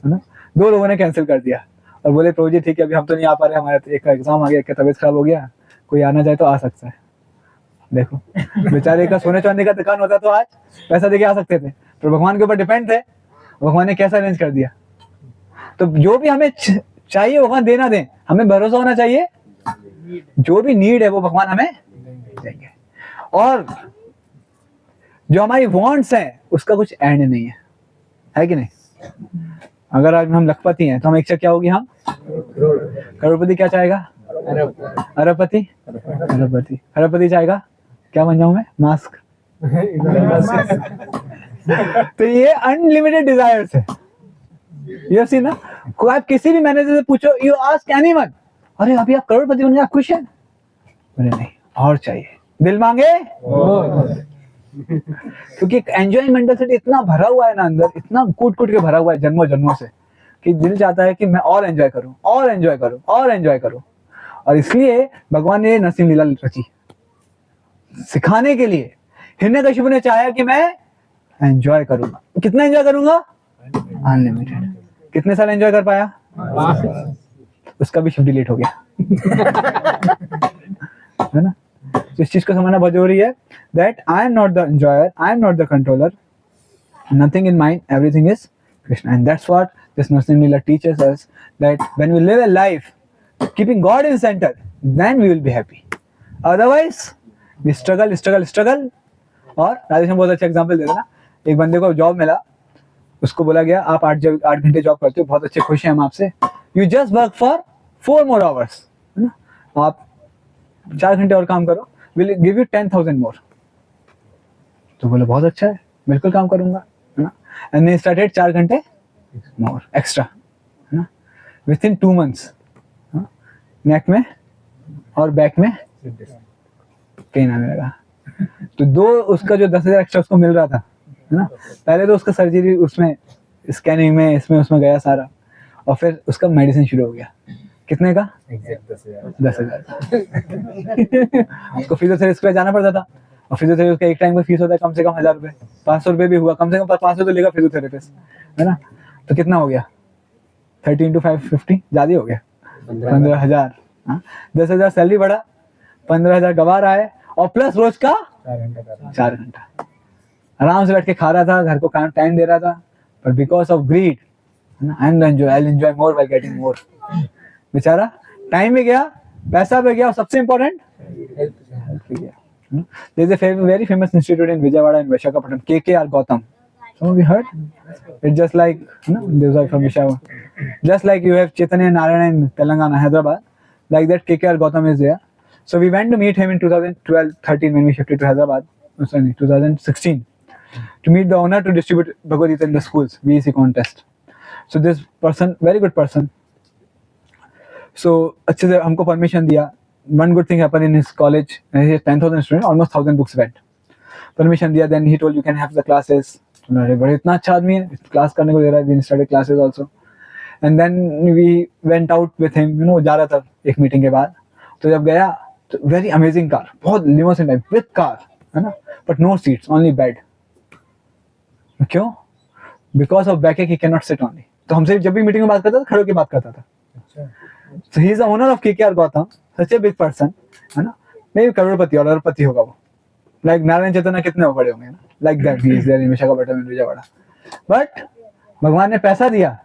[SPEAKER 1] है ना। 2 लोगों ने कैंसिल कर दिया और बोले प्रभु जी ठीक है अभी हम तो नहीं आ पा रहे, हमारा एक का एग्जाम आ गया, एक का तबीयत खराब हो गया, कोई आना चाहे तो आ सकता है। देखो बेचारे का सोने चांदी का दुकान होता तो आज पैसा देके आ सकते थे, पर भगवान के ऊपर डिपेंड थे, भगवान ने कैसा अरेंज कर दिया। तो जो भी हमें चाहिए भगवान देना दें, हमें भरोसा होना चाहिए जो भी नीड है वो भगवान हमें देंगे। और जो हमारी वांट्स हैं उसका कुछ एंड नहीं है कि नहीं। अगर आज हम लखपति हैं तो हम इच्छा क्या होगी, हम करोड़पति क्या चाहेगा, अरबपति, अरबपति चाहेगा क्या बन जाऊं मैं, मास्क। तो ये अनलिमिटेड डिजायर्स है। ये सी ना, को आप किसी भी मैनेजर से पूछो, यू आस्क एनीवन, अरे अभी आप करोड़पति बन गए, आप खुश हैं? अरे नहीं और चाहिए, दिल मांगे। क्योंकि एंजॉयमेंट से इतना भरा हुआ है ना अंदर, इतना कूट कूट के भरा हुआ है जन्मों जन्मों से, कि दिल चाहता है कि मैं और एंजॉय करूं और एंजॉय करूं और एंजॉय करूं। और इसलिए भगवान ने नरसिंह लीला रची सिखाने के लिए। हिरण्यकशिपु ने चाहा कि मैं एंजॉय करूंगा, कितना एंजॉय करूंगा, अनलिमिटेड। कितने साल एंजॉय कर पाया, उसका भी शिफ्ट डिलीट हो गया। है ना। तो इस चीज को समझना बहुत जरूरी है, that I am not the enjoyer, I am not the controller, nothing in mind, everything is Krishna. And that's what this Narasimha Lila teaches us, that when we live a life keeping God in center, then we will be happy. Otherwise we struggle. और राजेश ने बहुत अच्छा example दे रहा ना, एक बंदे को job मिला, उसको बोला गया आप 8 घंटे जॉब करते हो, बहुत अच्छे खुश हैं हम आपसे, you just work for 4 more hours, है ना, आप 4 घंटे और काम करो, विल गिव यू 10,000 more। तो बोला बहुत अच्छा है, बिल्कुल काम करूंगा, है ना। एंड दे स्टार्टेड 4 घंटे मोर एक्स्ट्रा, है ना। विद इन 2 months नेक में और बैक में पेन आने लगा। तो उसका जो 10,000 एक्स्ट्रा उसको मिल रहा था, है ना, पहले तो उसका सर्जरी उसमें स्कैनिंग में इसमें उसमें गया सारा, और फिर उसका मेडिसिन शुरू हो गया। कितने का, 10,000 उसको फिजियोथेरेपिस्ट पे जाना पड़ता था, और फिजियोथेरेपिस्ट का एक टाइम का फीस होता है कम से कम 1,000 रुपए, 500 रुपए भी हुआ, कम से कम 500 तो लेगा फिजियोथेरेपिस्ट, है ना। तो कितना हो गया, 30 × 5 50, ज्यादा हो गया, 15,000। 10,000 सैलरी बढ़ा, 15,000 गवा रहा है, और प्लस रोज का 4 घंटा आराम से बैठ के खा रहा था, घर को टाइम दे रहा था, पर because of greed, I enjoy more by getting more. बेचारा टाइम भी गया, पैसा भी गया, और सबसे इंपॉर्टेंट हेल्थ भी गया। There is a very famous institute in Vijayawada and Visakhapatnam, KKR Gautam. Some of you heard? It's just like, those are from Vijayawada. Just like you have Chaitanya Narayana in Telangana, Hyderabad, like that KKR Gautam is there. So we went to meet him in 2012-13 when we shifted to Hyderabad. Sorry, 2016, to meet the owner to distribute Bhagavad Gita in the schools, VEC contest. So this person, very good person. So अच्छे से हमको permission दिया. One good thing happened in his college. He has 10,000 students, almost 1,000 books went. Permission दिया, then he told you can have the classes. अरे बड़े इतना अच्छा आदमी है, क्लास करने को दे रहा है. We started classes also. And then we went out with him. जा रहा था एक मीटिंग के बाद. तो जब गया, तो very amazing car, बहुत limousine type with car, है ना, but no seats, only bed. क्यों? Because of backache he cannot sit only. तो हमसे जब भी मीटिंग में बात करता था, खड़े होकर बात करता था. So he is the owner of KKR Gautam, such a big person, है ना, maybe करोड़पति और अरबपति होगा वो, like नारायण चैतन्य कितने बड़े होंगे ना, like that he is there in Visakhapatnam in Vijayawada, but भगवान ने पैसा दिया,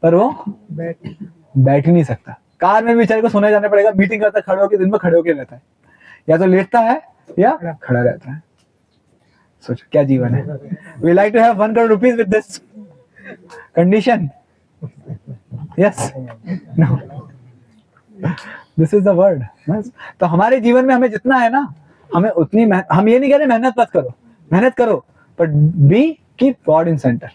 [SPEAKER 1] पर वो बैठ ही नहीं सकता, कार में बेचारे को सोने जाना पड़ेगा, मीटिंग करता खड़े होकर, दिन में खड़े होकर रहता है, या तो लेटता है या खड़ा रहता है। सोचो क्या जीवन है। We like to have 1 crore rupees with this condition. Yes, no. This is the word. तो हमारे जीवन में हमें जितना है ना, हमें उतनी हम ये नहीं कह रहे मेहनत मत करो, मेहनत करो, but be keep God in center.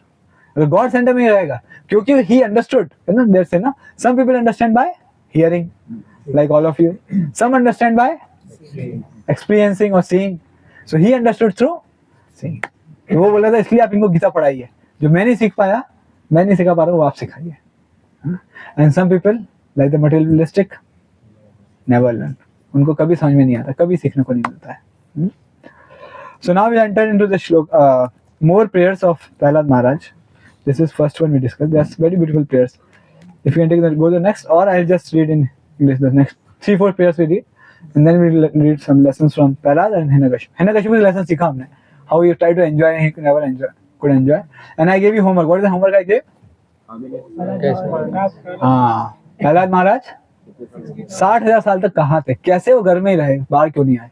[SPEAKER 1] अगर God center में रहेगा, क्योंकि he understood, है ना, there's ना, some people understand by hearing, like all of you. Some understand by experiencing or seeing. So he understood through seeing. तो वो बोला था इसलिए आप इनको गीता पढ़ाइए, जो मैं नहीं सीख पाया, मैं नहीं सिखा पा रहा हूँ, वो आप सिखाइए. And some people like the materialistic never learn, उनको कभी समझ में नहीं आता, कभी सीखने को नहीं मिलता है। So now we enter into the shloka more prayers of Prahlad Maharaj. This is first one we discussed. That's very beautiful prayers. If you can take that, go to the next, or I'll just read in English the next 3-4 prayers we read, and then we'll read some lessons from Prahlad and Hiranyakashipu. Hiranyakashipu's lesson सीखा हमने, how he tried to enjoy and he could never could enjoy. And I gave you homework. What is the homework I gave? हाँ, प्रहलाद महाराज 60,000 साल तक कहाँ थे, कैसे वो घर में ही रहे, बाहर क्यों नहीं आए।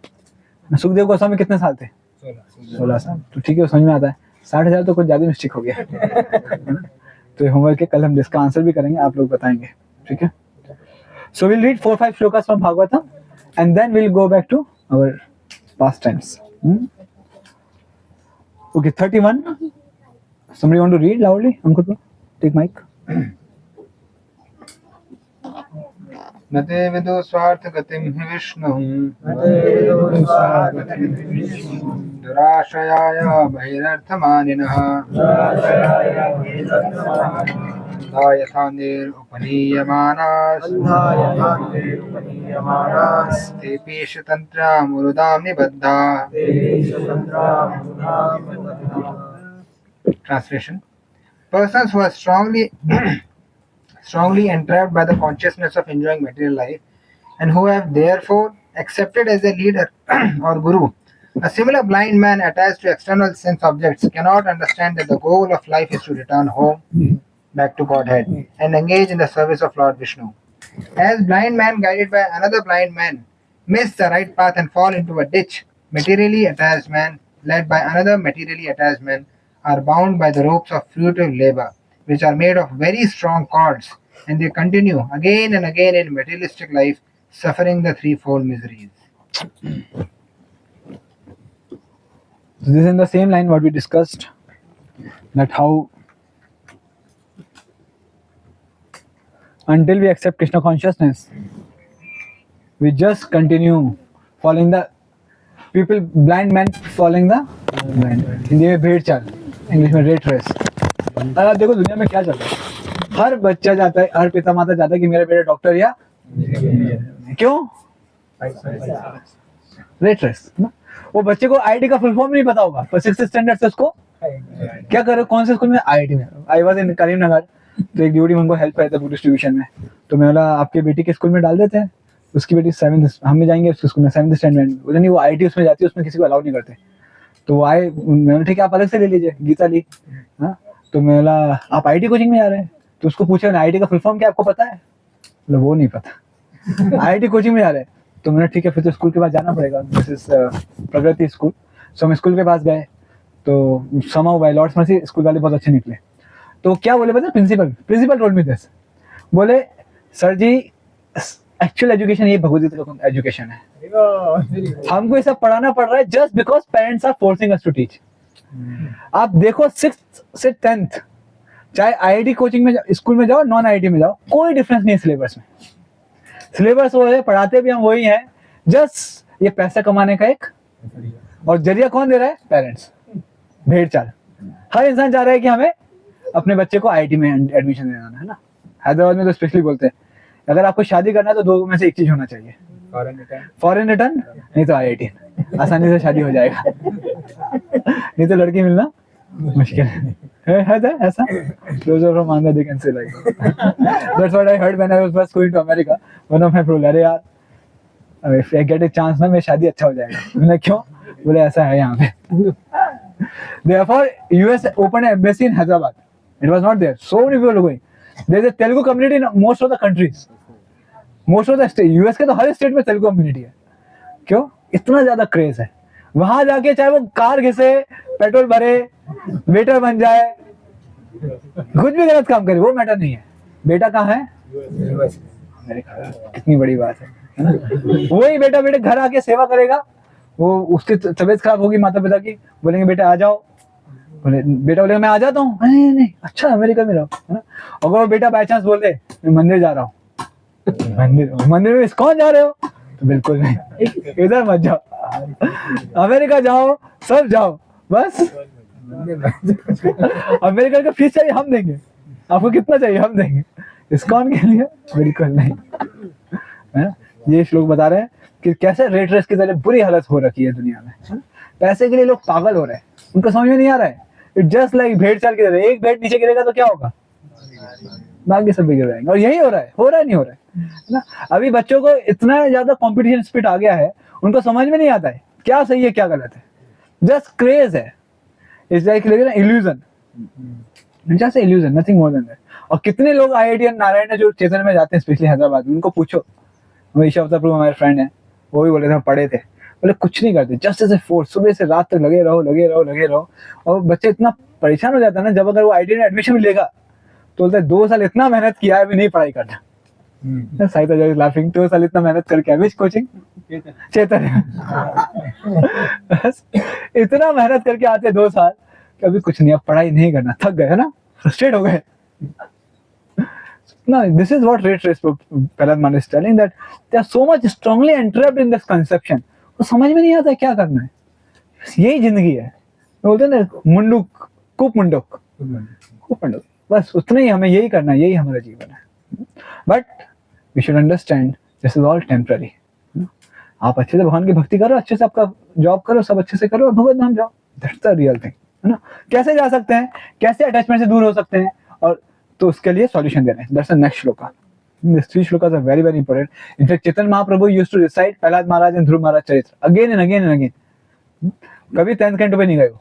[SPEAKER 1] सुखदेव गोस्वामी कितने साल थे? 16 साल। तो ठीक है, वो समझ में आता है। 60,000 तो कुछ ज्यादा मिस्टेक हो गया है ना? तो ये होमवर्क है, कल हम इसका आंसर भी करेंगे, आप लोग बताएंगे, ठीक है। So will read 4-5 shlokas from Bhagavatam and then will go back to our past times. Okay, 31. Somebody want to read loudly? Ankur, take mic.
[SPEAKER 3] नते विदु स्वार्थ गतिं हि विष्णुः दुराश्रयाय बहिरर्थमानिनः यथा निरुपनीयमानास् तेऽपीश तन्त्रामुरुदां निबद्धा। Translation: persons who are strongly entrapped by the consciousness of enjoying material life and who have therefore accepted as their leader or guru a similar blind man attached to external sense objects cannot understand that the goal of life is to return home back to Godhead and engage in the service of Lord Vishnu. As blind man guided by another blind man miss the right path and fall into a ditch, materially attached man led by another materially attached man are bound by the ropes of fruitive labor, which are made of very strong cords, and they continue again and again in materialistic life, suffering the threefold miseries.
[SPEAKER 1] So this is in the same line what we discussed, that how until we accept Krishna consciousness, we just continue following the people, blind men following the blind man. Hindi में भेड़ चाल, English में rat race. अब देखो दुनिया में क्या चल रहा है, हर बच्चा जाता है, हर पिता माता चाहता है कि मेरा बेटा डॉक्टर या क्यों, रेट रेस ना। वो बच्चे को आईआईटी का फुल फॉर्म नहीं पता होगा, पर 6th स्टैंडर्ड से उसको क्या करो, कौन से स्कूल में, आईआईटी में। आई वाज इन करीमनगर, तो एक ड्यूटी हमको हेल्प करते पूरी डिस्ट्रीब्यूशन में, तो मैं बोला आपके बेटी के स्कूल में डाल देते हैं, उसकी बेटी 7th, हम में जाएंगे उसके स्कूल में 7th स्टैंडर्ड में, बोले नहीं वो आईआईटी उसमें जाती है, उसमें किसी को अलाउ नहीं करते। तो वो आए, मैंने ठीक है आप अलग से ले लीजिए, गीता ली। हाँ, तो मैं बोला आप आईआईटी कोचिंग में जा रहे हैं, तो उसको पूछा आईआईटी का फुल फॉर्म क्या आपको पता है, बोला वो नहीं पता। आईआईटी कोचिंग में जा रहे हैं, तो मैंने ठीक है फिर तो स्कूल के पास जाना पड़ेगा, दिस इज प्रगति स्कूल। सो हम स्कूल के पास गए, तो समाउ बाय लॉर्ड्स मर्सी स्कूल वाले बहुत अच्छे निकले। तो क्या बोले पता, प्रिंसिपल टोल्ड मी दिस, बोले सर जी एक्चुअल एजुकेशन ये भगवद गीता का एजुकेशन है, हमको ये सब पढ़ाना पड़ रहा है just because parents are forcing us to teach. आप देखो 6th से 10th, चाहे आईआईटी कोचिंग में स्कूल में जाओ, नॉन आईआईटी में जाओ, कोई डिफरेंस नहीं है सिलेबस में। सिलेबस वो है, पढ़ाते भी हम वही हैं, जस्ट ये पैसा कमाने का एक, और जरिया कौन दे रहा है, पेरेंट्स, भेड़ चाल। हर इंसान चाह रहा है कि हमें अपने बच्चे को आईआईटी में एडमिशन देना है ना। हैदराबाद में तो स्पेशली बोलते हैं अगर आपको शादी करना है तो 2 में से एक चीज होना चाहिए, फॉरेन रिटर्न नहीं तो आईआईटी, आसानी से शादी हो जाएगा। नहीं तो लड़की मिलना मुश्किल है ऐसा। Those are from Andhra, they can say like that's what I heard when I was first going to America. One of my bro, अरे यार if I get a chance ना मेरी शादी अच्छा हो जाएगा। मैंने क्यों, बोले ऐसा है यहाँ पे। Therefore US opened an embassy in Hyderabad. It was not there. So many people were going. There is a Telugu community in most of the countries. Most of the state, US के तो हर state में Telugu community है। क्यों, इतना ज्यादा craze है। वहां जाके चाहे वो कार घिसे, पेट्रोल भरे, वेटर बन जाए, कुछ भी गलत काम करे, वो मैटर नहीं है। बेटा कहाँ है, अमेरिका। कितनी बड़ी बात है ना। वही बेटा बेटे घर आके सेवा करेगा, वो उसकी तबीयत खराब होगी माता पिता की, बोलेंगे बेटा आ जाओ, बोले बेटा बोलेगा मैं आ जाता हूँ, नहीं अच्छा अमेरिका में रहो, है ना। अगर वो बेटा बाई चांस बोले मैं मंदिर जा रहा हूँ, मंदिर में कौन जा रहे हो, तो बिल्कुल नहीं, इधर मत जाओ, अमेरिका जाओ, सब जाओ, बस अमेरिका का फीस चाहिए हम देंगे, आपको कितना चाहिए हम देंगे, इस्कॉन के लिए बिल्कुल नहीं, है ना। ये श्लोक बता रहे हैं कि कैसे रेट रेस की तरह बुरी हालत हो रखी है दुनिया में, है ना? पैसे के लिए लोग पागल हो रहे हैं, उनको समझ में नहीं आ रहा है। इट जस्ट लाइक भेड़ चाल की तरह, एक भेड़ नीचे गिरेगा तो क्या होगा, बाकी सब भी गिर जाएंगे। और यही हो रहा है, नहीं हो रहा है ना। अभी बच्चों को इतना ज्यादा कंपटीशन स्पिरिट आ गया है, उनको समझ में नहीं आता है क्या सही है क्या गलत है, जस्ट क्रेज है। It's like illusion, just illusion, nothing more than that. और कितने लोग IIT नारायण जो चेतन में जाते हैं, स्पेशली हैदराबाद में, उनको पूछो, ईशा अवतार प्रभु हमारे फ्रेंड है, वो भी बोले थे पढ़े थे, बोले कुछ नहीं करते, जस्ट एज ए फोर्स, सुबह से रात तक लगे रहो। और बच्चे इतना परेशान हो जाता है ना, जब अगर वो IIT में एडमिशन भी लेगा तो बोलते 2 साल इतना मेहनत किया है, अभी नहीं पढ़ाई करना। साइता जज लाफिंग, 2 साल इतना मेहनत करके विच कोचिंग चेतन बस इतना मेहनत करके आते 2 साल कि अभी कुछ नहीं, अब पढ़ाई नहीं करना, थक गए, है ना, फ्रस्ट्रेट हो गए। No, this is what Rate Race Prahlad Maharaj is telling, that they are so much strongly entrapped in this conception. वो समझ में नहीं आता क्या करना है, यही जिंदगी है। बोलते हैं ना मुंडुक कूप मुंडुक, बस उतना ही हमें यही करना है, यही हमारा जीवन है। But we should understand this is all temporary. आप अच्छे से भगवान की भक्ति करो, अच्छे से आपका जॉब करो, सब अच्छे से करो और भगवत धाम जाओ, दैट्स द रियल थिंग, है ना। कैसे जा सकते हैं, कैसे अटैचमेंट से दूर हो सकते हैं, और तो उसके लिए सॉल्यूशन दे रहे हैं। That's the next shloka. These 3 shlokas are very very important. In fact, Chaitanya Mahaprabhu used to recite Prahlad Maharaj and Dhruv Maharaj Charitra again and again and again. कभी 10th canto पे नहीं गए वो।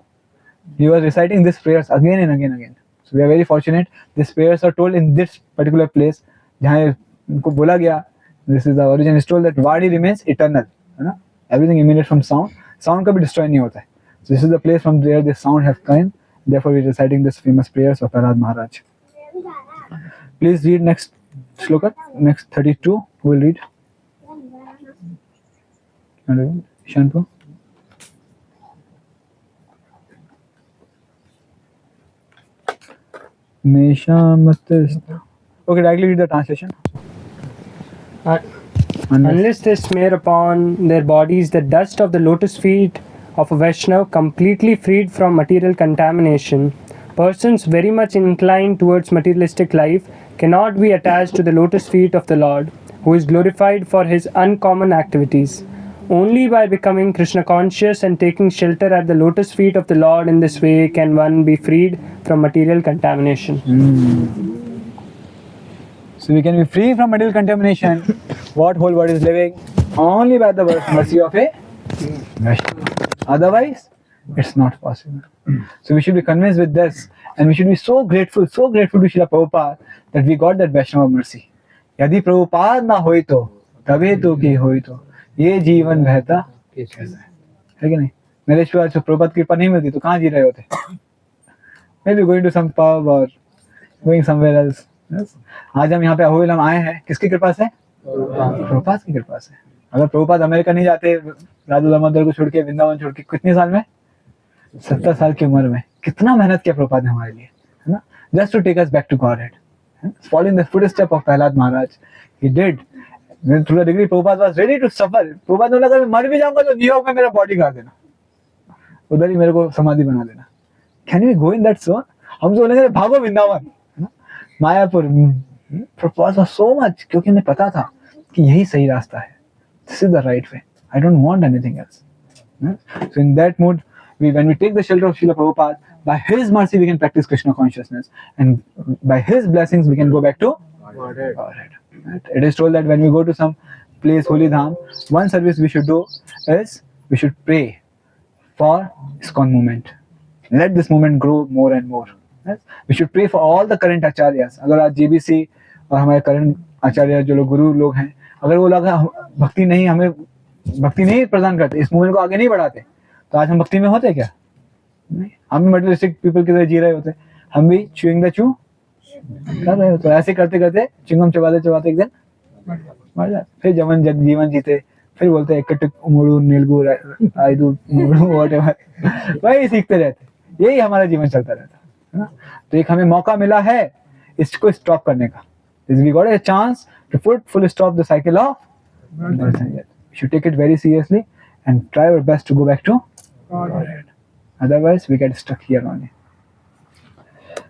[SPEAKER 1] He was reciting these prayers again and again and again. So we are very fortunate. These prayers are told in this particular place, जहाँ उनको बोला गया, this is the origin is told that Vadi remains eternal, है ना। Everything emanates from sound. Sound कभी destroy नहीं होता है. So this is the place from where this sound have come. Therefore, we are reciting this famous prayers of Prahlad Maharaj. Please read next shloka, next 32. Who will read? Shanpu. Okay, directly read the translation.
[SPEAKER 4] Unless they smear upon their bodies the dust of the lotus feet of a Vaishnav, completely freed from material contamination, persons very much inclined towards materialistic life cannot be attached to the lotus feet of the Lord, who is glorified for his uncommon activities. Only by becoming Krishna conscious and taking shelter at the lotus feet of the Lord in this way can one be freed from material contamination.
[SPEAKER 1] So we can be free from material contamination. What whole world is living? Only by the mercy of a Vaishnava. Otherwise, it's not possible. So we should be convinced with this, and we should be so grateful to Srila Prabhupada that we got that Vaishnava mercy. यदि प्रभुपाद ना होई तो तबे तो की होई तो ये जीवन बहता कैसा है कि नहीं। मेरे शिवाय जो प्रभुपाद की कृपा नहीं मिलती तो कहाँ जी रहे होते। Maybe going to some pub or going somewhere else. Yes? आज हम यहाँ पे अहोबिलम आए हैं किसकी कृपा से? प्रभुपाद की कृपा से। अगर प्रभुपाद अमेरिका नहीं जाते, राजू दामोदर को छोड़ के, वृंदावन छोड़ के, कितने साल में? 70 साल की उम्र में। कितना मेहनत किया प्रभुपाद ने हमारे लिए, है ना, just to take us back to Godhead, following the footstep of Prahlad Maharaj. He did through the degree. Prabhupada was ready to suffer. Prabhupada ने बोला अगर मैं मर भी जाऊंगा तो न्यूयॉर्क में मेरा बॉडी गाड़ देना, उधर ही मेरे को समाधि बना देना। Can we go in that zone? हम जो बोलेंगे भागो वृंदावन, है ना, Mayapur. Prabhupada was so much, क्योंकि उन्हें पता था कि यही सही रास्ता है, this is the right way, I don't want anything else. So in that mood, when we take the shelter of Srila Prabhupada, by his mercy we can practice Krishna consciousness, and by his blessings we can go back to Godhead. Right? It is told that when we go to some place, holy dham, one service we should do is we should pray for ISKCON movement. Let this movement grow more and more. Yes? We should pray for all the current acharyas. अगर आज JBC और हमारे current आचार्य जो लोग गुरु लोग हैं, अगर वो लोग भक्ति नहीं, हमें भक्ति नहीं प्रदान करते, इस मूवमेंट को आगे नहीं बढ़ाते, तो आज हम भक्ति में होते क्या? नहीं, हम भी मटेरियलिस्टिक पीपल की तरह जी रहे होते। हम भी चूइंग द चू कर रहे होते। ऐसे करते करते चिंगम चबाते एक दिन मर जाते। फिर जीवन जीते, फिर बोलते एक उमड़ू नीलगू आयदू व्हाटएवर, वही सीखते रहते। यही हमारा जीवन चलता रहता है ना। तो एक हमें मौका मिला है इसको स्टॉप करने का। We got a chance to put full stop the cycle of birth and death. We should take it very seriously and try our best to go back to Godhead. Otherwise, we get stuck here only.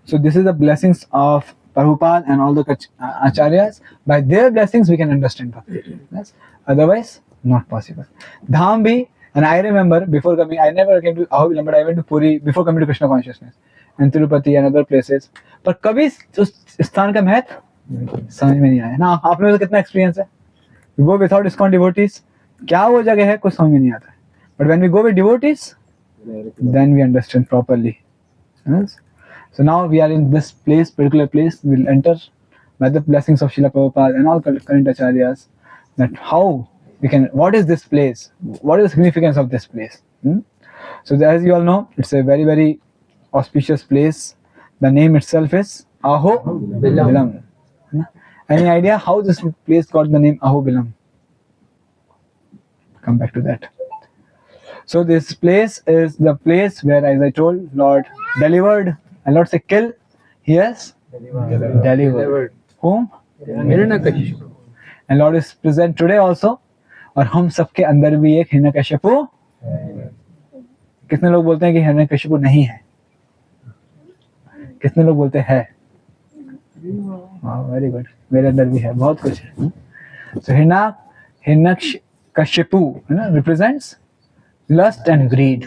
[SPEAKER 1] So this is the blessings of Prabhupada and all the acharyas. By their blessings we can understand bhakti. Yes? Otherwise not possible. Dham bhi, and I remember before coming, I never came to Ahobilam, but I went to Puri before coming to Krishna consciousness and Tirupati and other places. पर कभी उस स्थान का महत्व समझ में नहीं आया ना. आपने तो कितना एक्सपीरियंस है. We go without ISKCON devotees, क्या वो जगह है कुछ समझ में नहीं आता है. But when we go with devotees, then we understand properly. Yes? So now we are in this place, particular place. We'll enter by the blessings of Srila Prabhupada and all current acharyas. That how we can. What is this place? What is the significance of this place? So as you all know, it's a very very auspicious place. The name itself is Ahobilam. Any idea how this place got the name Ahobilam? Come back to that. So this place is the place where, as I told, Lord delivered, and Lord say kill. Yes, delivered. Whom? And Lord is present today also. और हम सबके अंदर भी एक हिरण्यकश्यपु. कितने लोग बोलते हैं कि हिरण्यकश्यपु नहीं है? कितने लोग बोलते हैं? Very good. मेरे अंदर भी है, बहुत कुछ है. So हिरण्यकश्यपु है ना, represents लस्ट एंड ग्रीड.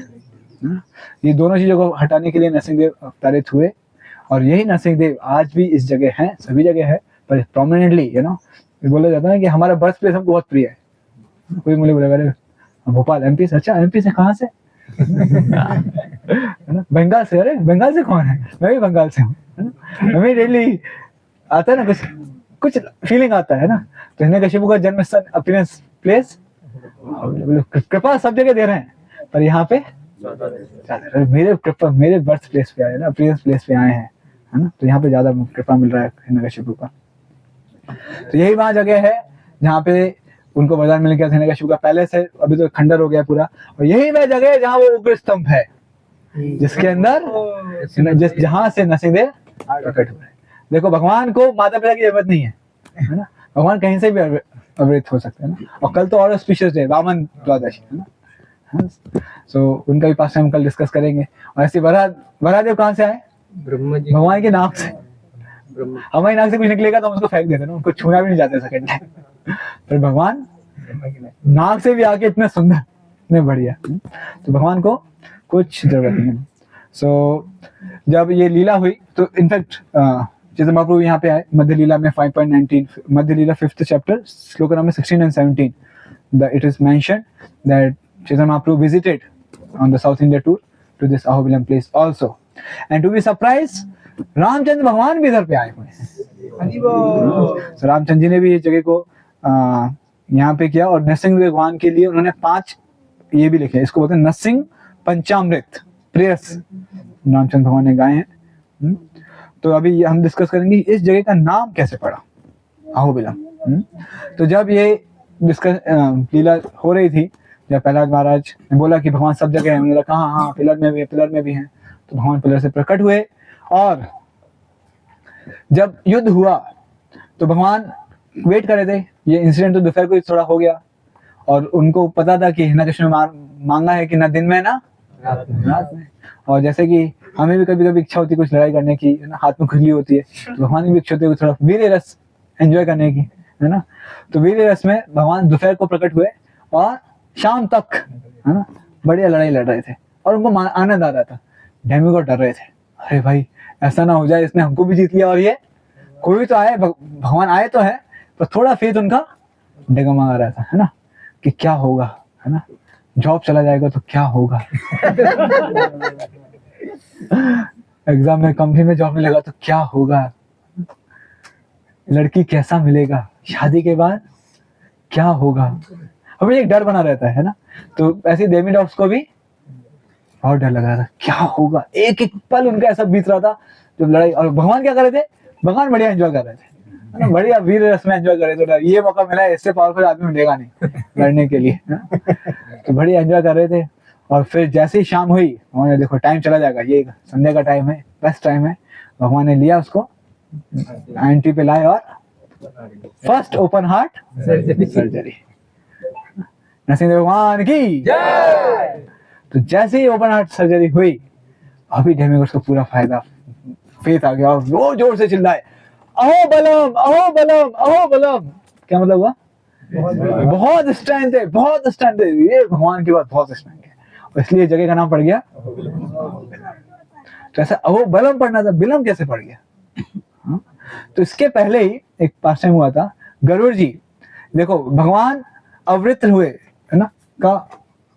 [SPEAKER 1] ये दोनों चीजों को हटाने के लिए नरसिंहदेव अवतारित हुए. और यही नरसिंहदेव आज भी इस जगह हैं, सभी जगह है, पर प्रोमिनेंटली बोला जाता है कि हमारा बर्थ प्लेस हमको बहुत प्रिय है. कोई मुझे बोलेगा अरे भोपाल एमपी से. अच्छा एमपी से कहाँ से? बंगाल से. अरे बंगाल से कौन है? मैं भी बंगाल से हूँ. हमें डेली आता है ना, कुछ फीलिंग आता है ना. तो हिरण्यकश्यपु का जन्म स्थान, अपीयरेंस प्लेस, कृपा सब जगह दे रहे हैं, पर यहाँ पे मेरे कृपा, मेरे बर्थ प्लेस पे आए ना, अपीयरेंस प्लेस पे आए हैं, है ना. तो यहाँ पे ज्यादा कृपा मिल रहा है हिरण्यकश्यपु का. तो यही वहाँ जगह है जहाँ पे उनको वरदान मिल गया. हिरण्यकश्यपु का पैलेस है, अभी तो खंडर हो गया पूरा. और यही वह जगह है जहाँ वो उग्र स्तंभ है, जिसके अंदर जहाँ से नरसिंहदेव प्रकट हुए. देखो भगवान को माता पिता की जरूरत नहीं है ना. भगवान कहीं से भी अवृत हो सकते हैं ना. और कल तो और ऑस्पिशियस डे, वामन द्वादशी है ना. सो उनका भी पास हम कल डिस्कस करेंगे. और ऐसे वरादेव कहाँ से आए?
[SPEAKER 2] ब्रह्मा जी.
[SPEAKER 1] भगवान के नाक से. हमारी नाक से कुछ निकलेगा तो हम उसको फेंक देते ना, उनको छूना भी नहीं जाते सेकंड टाइम. पर भगवान नाक से भी आके इतने सुंदर, इतने बढ़िया. तो भगवान को कुछ जरूरत नहीं है. सो जब ये लीला हुई तो इनफैक्ट चैतन्य महाप्रभु यहाँ पे आए मध्य लीला में 5.19, मध्य लीला 5th chapter, श्लोक number 16 and 17. It is mentioned that Chaitanya Mahaprabhu visited on the South India tour to this Ahobilam place also. And to be surprised, Ramchandra भगवान भी इधर पे आए हुए हैं. So रामचंद्र जी ने भी इस जगह को यहाँ पे किया. और नरसिंह भगवान के लिए उन्होंने 5 ये भी लिखे, इसको बोलते हैं नरसिंह पंचामृत प्रेयर्स, रामचंद्र भगवान ने गाए हैं. तो अभी हम डिस्कस करेंगे इस जगह का नाम कैसे पड़ा, अहोबिलम. तो जब ये डिस्कस लीला हो रही थी, जब प्रहलाद महाराज ने बोला कि भगवान सब जगह है, उन्होंने कहा हाँ पिलर में भी है, पिलर में भी हैं. तो भगवान पिलर से प्रकट हुए. और जब युद्ध हुआ तो भगवान वेट कर रहे थे. ये इंसिडेंट तो दोपहर को थोड़ा हो गया, और उनको पता था कि हिरण्यकश्यप ने मांगा है कि ना दिन में ना रात में. और जैसे कि हमें भी कभी कभी इच्छा होती है कुछ लड़ाई करने की, है ना, हाथ में खुजली होती है, तो भगवान की भी इच्छा होती है थोड़ा वीर रस एंजॉय करने की, है ना. तो वीर रस में भगवान दोपहर को प्रकट हुए और शाम तक, है ना, बढ़िया लड़ाई लड़ रहे थे. और उनको आनंद आ रहा था. डेमिगॉड डर रहे थे, अरे भाई ऐसा ना हो जाए इसने हमको भी जीत लिया और ये कोई तो आए, भगवान आए तो है, पर थोड़ा फेथ उनका डगमगा आ रहा था, है ना, कि क्या होगा, है ना, जॉब चला जाएगा तो क्या होगा. एग्जाम में कंपनी में जॉब मिलेगा तो क्या होगा, लड़की कैसा मिलेगा, शादी के बाद क्या होगा. हमें एक डर बना रहता है ना. तो ऐसे देवी डॉग्स को भी बहुत डर लग रहा था, क्या होगा. एक एक पल उनका ऐसा बीत रहा था जब लड़ाई. और भगवान क्या कर रहे थे? भगवान बढ़िया एंजॉय कर रहे थे, है ना, बढ़िया वीर रस में एंजॉय कर रहे थे. ये मौका मिला है, इससे पावरफुल आदमी मिलेगा नहीं लड़ने के लिए. तो बढ़िया एंजॉय कर रहे थे. और फिर जैसे ही शाम हुई, उन्होंने देखो टाइम चला जाएगा, ये संध्या का टाइम है, बेस्ट टाइम है. भगवान ने लिया उसको, एंट्री पे लाए और first open heart surgery. Narasimha भगवान की जय. तो जैसे ही ओपन हार्ट सर्जरी हुई, अभी डेमिगॉड्स को पूरा फायदा, फेथ आ गया और वो जोर से चिल्लाए, अहो बलम, अहो बलम, अहो बलम। क्या मतलब हुआ? बहुत स्ट्रेंथ है, बहुत स्ट्रेंथ है, ये भगवान की बात बहुत स्ट्रेंथ है, और इसलिए जगह का नाम पड़ गया। तो ऐसा अहो बलम पढ़ना था, बिलम कैसे पड़ गया? हाँ? तो इसके पहले ही एक पास टाइम हुआ था, गरुड़ जी, देखो भगवान अवृत हुए है ना, का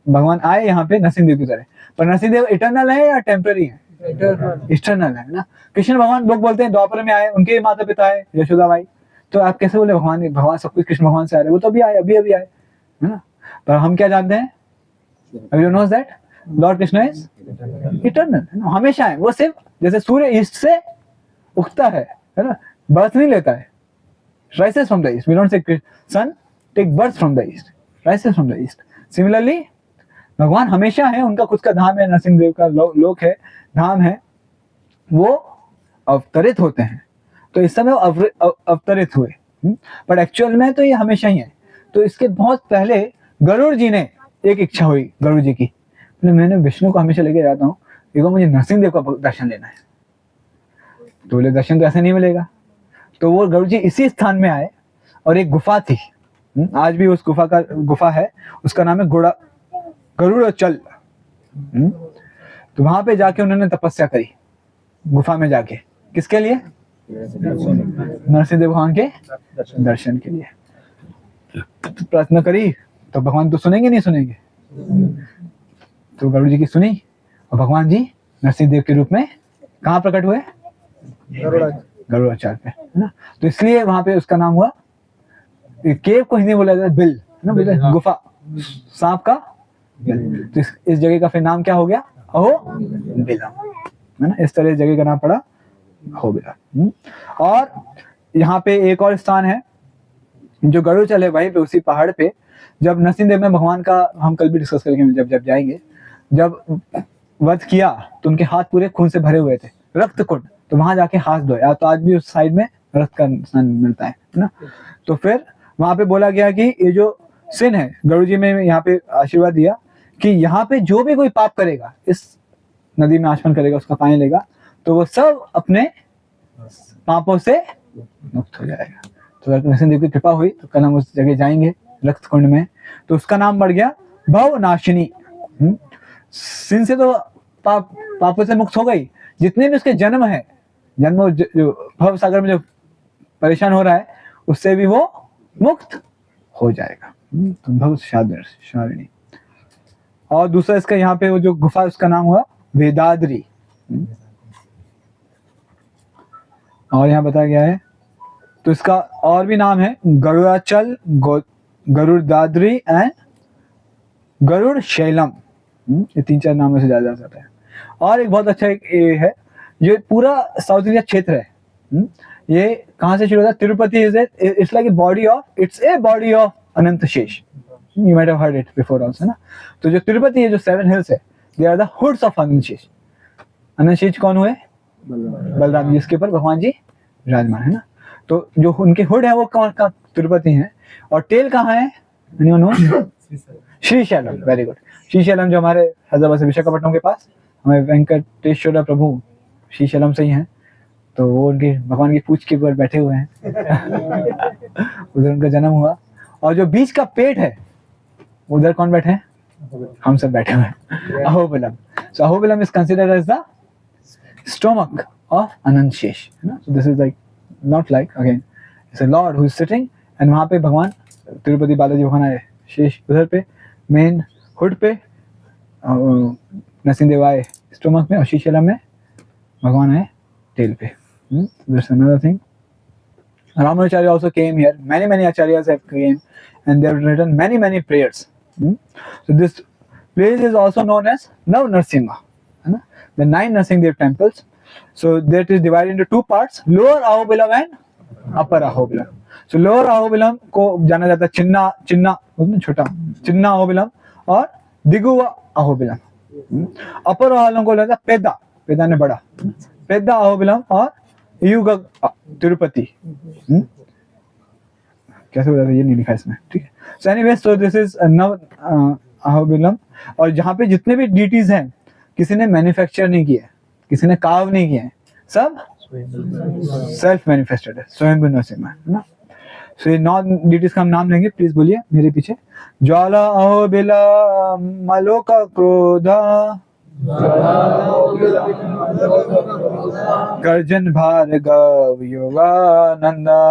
[SPEAKER 1] भगवान आए यहाँ पे नरसिंह देव की तरह, पर नरसिंह देव इटर्नल है या टेम्पररी है? इटर्नल है ना। कृष्ण भगवान लोग बोलते हैं द्वापर में आए, उनके माता पिता है यशोदा माई, तो आप कैसे बोले भगवान, भगवान सब कुछ कृष्ण भगवान से आ रहे, वो तो अभी आए, अभी अभी आए है ना। पर हम क्या जानते हैं, everyone knows that Lord Krishna is eternal, हमेशा है वो, सिर्फ जैसे सूर्य ईस्ट से उगता है ना, बर्थ नहीं लेता है, rises from the east, we don't say sun take birth from the east, rises from the east. Similarly भगवान हमेशा है, उनका खुद का धाम है, नरसिंह देव का लोक है, धाम है, वो अवतरित होते हैं, तो इस समय अवतरित हुए, बट एक्चुअल में तो ये हमेशा ही है। तो इसके बहुत पहले गरुड़ जी ने एक इच्छा हुई गरुड़ जी की, मैंने विष्णु को हमेशा लेके जाता हूँ, देखो मुझे नरसिंह देव का दर्शन लेना है। तो बोले दर्शन तो ऐसे नहीं मिलेगा, तो वो गरुड़ जी इसी स्थान में आए, और एक गुफा थी, आज भी उस गुफा है, उसका नाम है गरुड़ाचल। तो वहां पे जाके उन्होंने तपस्या करी, गुफा में जाके, किसके लिए? नरसिंह देव भगवान के दर्शन के लिए। तो प्रार्थना करी, तो भगवान तो सुनेंगे नहीं सुनेंगे, तो गरुड़ जी की सुनी, और भगवान जी नरसिंह देव के रूप में कहाँ प्रकट हुए? गरुड़ाचार्य पे, है ना। तो इसलिए वहां पे उसका नाम हुआ, केव को हिंदी में बोला जाता है बिल, है ना, गुफा, सांप का बिल। तो इस जगह का फिर नाम क्या हो गया? अहो बिलम, है ना। इस तरह इस जगह का नाम पड़ा अहो बिलम। और यहाँ पे एक और स्थान है जो गरुड़ाचल है, वहीं पे उसी पहाड़ पे, जब नरसिंह देव ने भगवान का, हम कल भी डिस्कस करेंगे जब जाएंगे, जब वध किया तो उनके हाथ पूरे खून से भरे हुए थे, रक्त कुंड, तो वहां जाके हाथ धोया, तो आज भी उस साइड में रक्त का स्नान मिलता है ना। तो फिर वहां पे बोला गया कि ये जो सिन है, गरुड़ जी में यहाँ पे आशीर्वाद दिया कि यहाँ पे जो भी कोई पाप करेगा, इस नदी में आचमन करेगा, उसका पानी लेगा, तो वो सब अपने पापों से मुक्त हो जाएगा। तो अगर नरसिंह देव की कृपा हुई तो कल हम उस जगह जाएंगे रक्त कुंड में, तो उसका नाम बढ़ गया भवनाशिनी। सिन से तो पापों से मुक्त हो गई, जितने भी उसके जन्म है, जन्म जो भव सागर में जो परेशान हो रहा है, उससे भी वो मुक्त हो जाएगा। तो भव शारिणी। और दूसरा इसका यहाँ पे वो जो गुफा, उसका नाम हुआ वेदाद्री, और यहाँ बताया गया है, तो इसका और भी नाम है गरुड़ाचल, गरुड़दाद्री एंड गरुड़ शैलम। ये 3-4 नामों से जाना जाता है। और एक बहुत अच्छा एक ये है, ये पूरा साउथ इंडिया क्षेत्र है। ये कहाँ से शुरू होता है? Tirupati is it's like a body of, it's a body of Ananta Shesha. You might have heard it before also ना। तो जो तिरुपति है, जो 7 हिल्स है, they are the hoods of Ananta Shesha. Ananta शेष कौन हुए? बलराम जी, इसके ऊपर भगवान जी विराजमान है ना। तो जो उनके हुड है वो कौन का? तिरुपति है। और टेल कहाँ है? श्रीशैलम। Very good. श्रीशैलम जो हमारे हैदराबाद से विशाखापट्टनम के पास, हमारे वेंकटेश्वर प्रभु श्रीशैलम से ही हैं, तो वो उनके भगवान की पूंछ के ऊपर बैठे हुए हैं। उधर उनका जन्म हुआ। और जो बीच का पेट है, उधर कौन बैठे हैं? हम सब बैठे हुए हैं, Ahobilam. So Ahobilam is considered as the stomach of Ananta Shesha, है ना। So this is like not like again it's a lord who is sitting, and वहां पे भगवान तिरुपति बालाजी भगवान आए शेष उधर पे मेन हुड पे, नरसिंह देव आए स्टोमक में, और श्रीशैलम में भगवान आए टेल पे। There's another thing. Ramanujacharya also came here. Many acharyas have came, and they have written many prayers. So this place is also known as Nav Narsimha. The 9 Narsimha temples. So that is divided into 2 parts: Lower Ahobilam and Upper Ahobilam. So Lower Ahobilam को जाना जाता है चिन्ना छोटा चिन्ना अहोबिलम और दिगुवा अहोबिलम। अपर अहोबिलम को जाता है पेदा ने बड़ा, पेदा अहोबिलम और युग तिरुपति। कैसे बोला था ये नहीं लिखा इसमें, ठीक है। So anyway, so this is नव अहोबिलम। और जहाँ पे जितने भी डीटीज हैं, किसी ने मैन्युफैक्चर नहीं किया, किसी ने कार्व नहीं किया है, सब सेल्फ मैनिफेस्टेड है, स्वयंभू नरसिम्हा है ना। सो ये 9 डिटीज का हम नाम लेंगे, प्लीज बोलिए मेरे पीछे। ज्वाला अहोबिला मलोका क्रोधा गर्जन भार्गव योगानंदा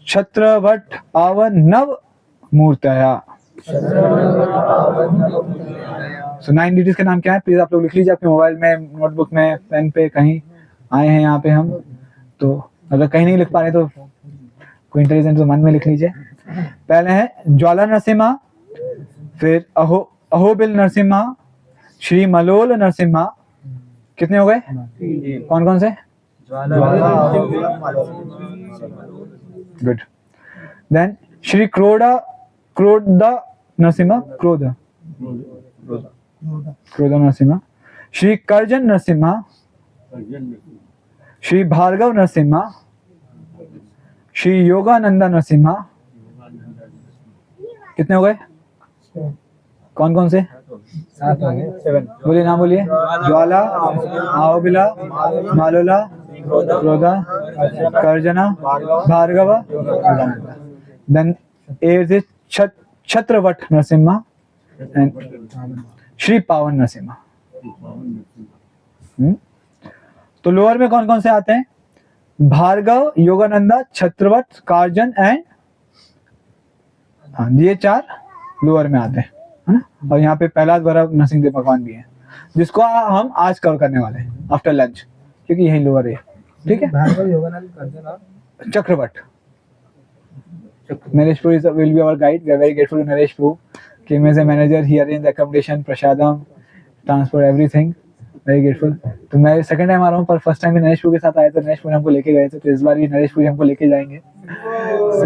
[SPEAKER 1] छत्रवट पावन नव मूर्तया। सो 9 डिटीज के नाम क्या है, प्लीज आप लोग लिख लीजिए अपने मोबाइल में, नोटबुक में, पेन पे, कहीं आए हैं यहाँ पे हम। तो अगर कहीं नहीं लिख पा रहे तो कोई इंटेलिजेंट तो मन में लिख लीजिए। पहले है ज्वाला नरसिम्हा, फिर अहोबिल नरसिम्हा, श्री मलोल नरसिम्हा। कितने हो गए, कौन कौन से? गुड। देन श्री क्रोधा नरसिम्हा, क्रोधा नरसिम्हा, श्री कर्जन नरसिम्हा, श्री भार्गव नरसिम्हा, श्री योगानंदा नरसिम्हा। कितने हो गए, कौन कौन से? 7 बोलिए, नाम बोलिए। ज्वाला, Ahobila, Malola, Krodha, Karanja, Bhargava, Yogananda. Then 8 is Chhatravata Narasimha and Shri Pavana Narasimha. तो लोअर में कौन कौन से आते हैं? भार्गव, योगानंदा, छत्रवट, कार्जन एंड, हाँ ये 4 लोअर में आते हैं, है ना। और यहाँ पे प्रहलाद वराह नरसिंहदेव भगवान भी है, जिसको हम आज कवर करने वाले हैं आफ्टर लंच, क्योंकि यही लोअर है, ठीक है।
[SPEAKER 3] भार्गव, योगानंद, कर्जन और
[SPEAKER 1] चक्रवट। Naresh Prabhu will be our guide. We are very grateful to Naresh Prabhu. Came as a manager, he arranged the accommodation, prasadam, transport, everything. Very grateful. तो मैं सेकंड टाइम आ रहा हूँ, पर फर्स्ट टाइम भी नरेश प्रभु के साथ आए थे, नरेश प्रभु हमको लेके गए थे, तो इस बार भी नरेश प्रभु हमको लेके जाएंगे। So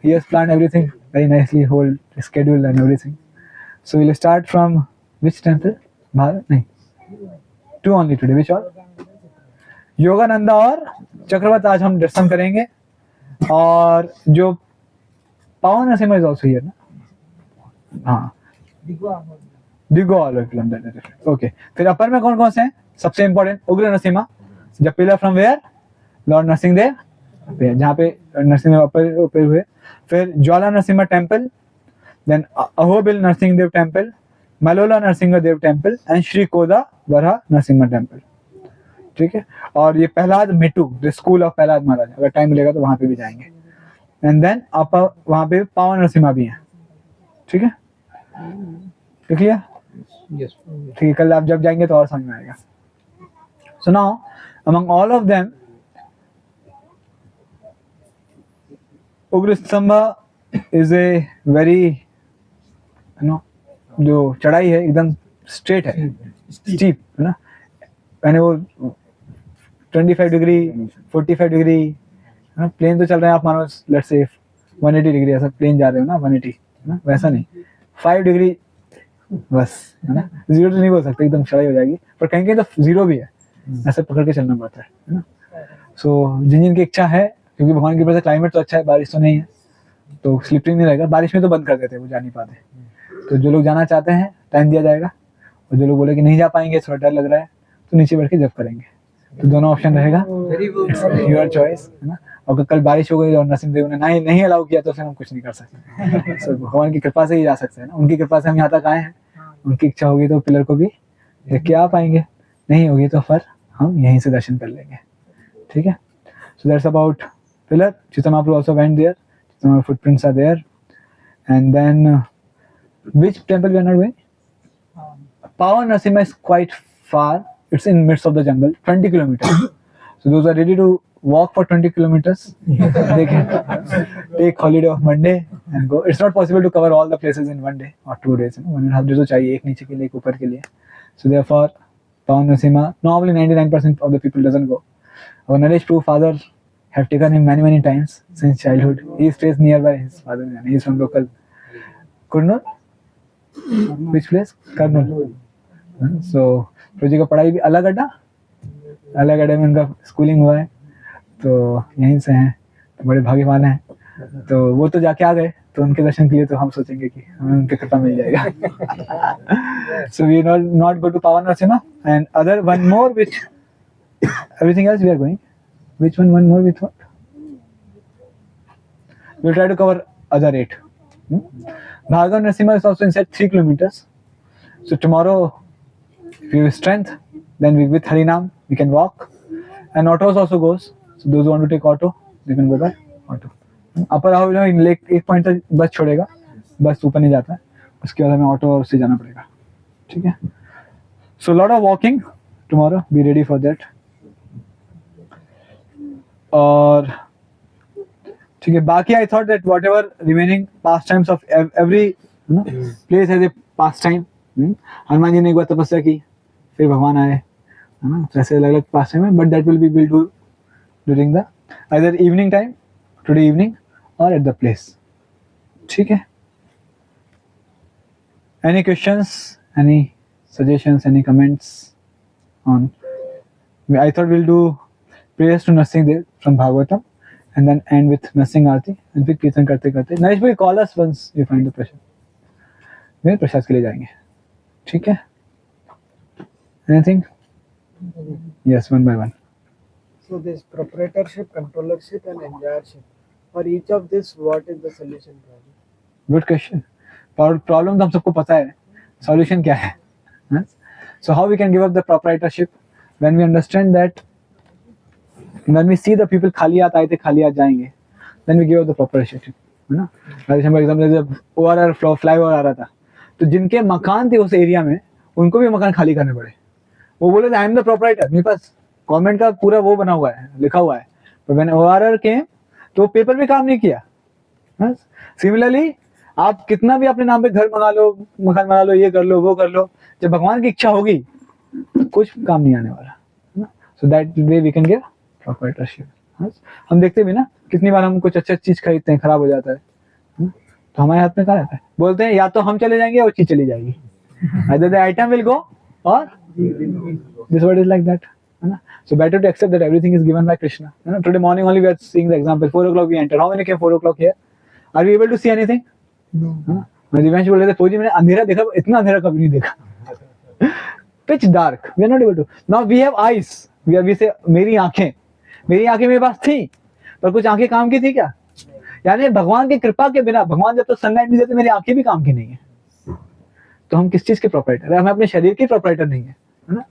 [SPEAKER 1] he has planned everything very nicely, whole schedule and everything. So we'll start from which temple? नहीं, 2 only today. Which all? Yogananda और चक्रवत आज हम दर्शन करेंगे। और जो पावन नरसिम्हा इज आल्सो हियर ना, हाँ दिगो ओके। फिर अपर में कौन कौन से हैं? सबसे इंपॉर्टेंट उग्र नरसिम्हा, जब pillar from where, lord Narasimhadeva, जहाँ पे नरसिंहदेव अपर हुए। फिर Jwala Narasimha temple, then Ahobila Narasimhadeva temple, Malola Narasimhadeva temple and Shri Kroda Varaha Narasimha temple, ठीक है। और ये Prahlad Mettu, the school of Prahlad Maharaj, अगर टाइम मिलेगा तो वहां पे भी जाएंगे। एंड देन आप वहां पे पावन नरसिम्हा भी हैं, ठीक है, देख लिया, ठीक है। कल आप जब जाएंगे तो और समझ में आएगा। So now among all of them उग्र स्तंभा इज ए वेरी, जो चढ़ाई है एकदम स्ट्रेट है, स्टीप है ना, यानी वो 25 डिग्री 45 डिग्री प्लेन तो चल रहे हैं, आप मानो लेट्स से 180 डिग्री ऐसा प्लेन जा रहे हो ना, 180 है ना, वैसा नहीं, 5 डिग्री बस, है ना। 0 तो नहीं बोल सकते, एकदम चढ़ाई हो जाएगी, पर कहीं कहीं तो 0 भी है, ऐसे पकड़ के चलना पड़ता है ना। सो जिन की इच्छा है, क्योंकि भगवान की वजह से क्लाइमेट तो अच्छा है, बारिश तो नहीं है, तो स्लिपरी नहीं रहेगा। बारिश में तो बंद कर देते हैं, वो जा नहीं पाते, तो जो लोग जाना चाहते हैं टाइम दिया जाएगा, और जो लोग बोले कि नहीं जा पाएंगे, थोड़ा डर लग रहा है, तो नीचे बैठ के जब करेंगे, तो दोनों ऑप्शन रहेगा, योर चॉइस, है ना। और कल बारिश हो गई और नरसिंहदेव ने नहीं अलाउ किया, तो फिर हम कुछ नहीं कर सकते। so, भगवान की कृपा से ही जा सकते हैं ना, उनकी कृपा से हम यहाँ तक आए हैं। उनकी इच्छा होगी तो पिलर को भी देख के आ पाएंगे, नहीं होगी तो फिर हम यहीं से दर्शन कर लेंगे, ठीक है। So that's about pillar. Chaitanya Mahaprabhu also went there, Chaitanya footprints are there. And then which temple we are not going? Pawan Narasimha is quite far. It's in midst of the jungle, 20 kilometers. So those are ready to walk for 20 kilometers, they can take holiday of Monday and go. It's not possible to cover all the places in 1 day or 2 days. 1.5 days तो चाहिए, एक नीचे के लिए, एक ऊपर के लिए. So therefore, Pawan Narasimha, normally 99% of the people doesn't go. Our Naresh Prabhu father have taken him many times since childhood. He stays nearby his father and he is from local Kurnool. Which place? Kurnool. So project का पढ़ाई भी अलग अड्डा में उनका schooling हुआ है, तो यहीं से हैं, तो बड़े भाग्यवान हैं। तो वो तो जाके आ गए, तो उनके दर्शन के लिए तो हम सोचेंगे कि हमें उनकी कृपा मिल जाएगा. So we are not go to Pawan Narasimha and other one more which everything else we are going. Which one more we thought? We'll try to cover other 8. Bhargav Narasimha is also inside 3 kilometers. So tomorrow, if you have strength, then with Harinam we can walk. And autos also goes. So those who want to take auto, they can go by auto. Upper house में lake एक point तक बस छोड़ेगा, बस ऊपर नहीं जाता है, उसके बाद हमें ऑटो से जाना पड़ेगा. ठीक है. So lot of walking tomorrow, be ready for that. और ठीक है, बाकी I thought that whatever remaining pastimes of every place has a pastime. Hanuman ji ने एक बार तपस्या की, फिर भगवान आए, है ना. तो ऐसे अलग अलग पास टाइम है, but that will be will do during the either evening time, today evening, or at the place. ठीक है. Any questions? Any suggestions? Any comments on? I thought we'll do prayers to Narsingh Dev from Bhagavatam and then end with Narsingh Aarti and फिर कीर्तन करते करते. Naresh bhai, call us once you find the prasad. वे प्रसाद के लिए जाएंगे. ठीक है. Anything? Yes, one by one.
[SPEAKER 5] So this proprietorship, controllership and enjoyership. For each of this, what is the solution?
[SPEAKER 1] Good question. Problem तो हम सबको पता है. Solution क्या है? So how we can give up the proprietorship when we understand that when we see the people खाली हाथ आए थे, खाली हाथ जाएंगे, then we give up the proprietorship. है ना? For example, जब ORR flyover आ रहा था, तो जिनके मकान थे उस एरिया में, उनको भी मकान खाली करने पड़े. वो बोले आई एम द प्रोपराइटर, मेरे पास गवर्नमेंट का पूरा वो बना हुआ है, लिखा हुआ है. पर मैंने ORR के तो पेपर भी काम नहीं किया. सिमिलरली आप कितना भी अपने नाम पे घर बना लो, मकान बना लो, ये कर लो, वो कर लो, जब भगवान की इच्छा होगी तो कुछ काम नहीं आने वाला. So that way we can give proprietorship. हम देखते भी ना, कितनी बार हम कुछ अच्छा चीज खरीदते हैं, खराब हो जाता है, तो हमारे हाथ में क्या रहता है, बोलते हैं या तो हम चले जाएंगे और चीज चली जाएगी. either the item will go or this word is like that. So better to accept that everything is given by Krishna. Today morning only we are seeing the example. 4 o'clock we entered. How many came 4 o'clock here? Are we able to see anything? No. मैं दिव्यांश बोल रहे थे, फौजी मैंने अंधेरा देखा, इतना अंधेरा कभी नहीं देखा. Pitch dark. We are not able to. Now we have eyes. We say मेरी आंखें मेरे पास थी, पर कुछ आंखें काम की थी क्या? यानी भगवान की कृपा के बिना, भगवान जब तक सनलाइट नहीं देते, मेरी आंखें भी काम की नहीं है. तो हम किस चीज के प्रोपराइटर है? हम अपने शरीर के प्रोपराइटर नहीं है ना.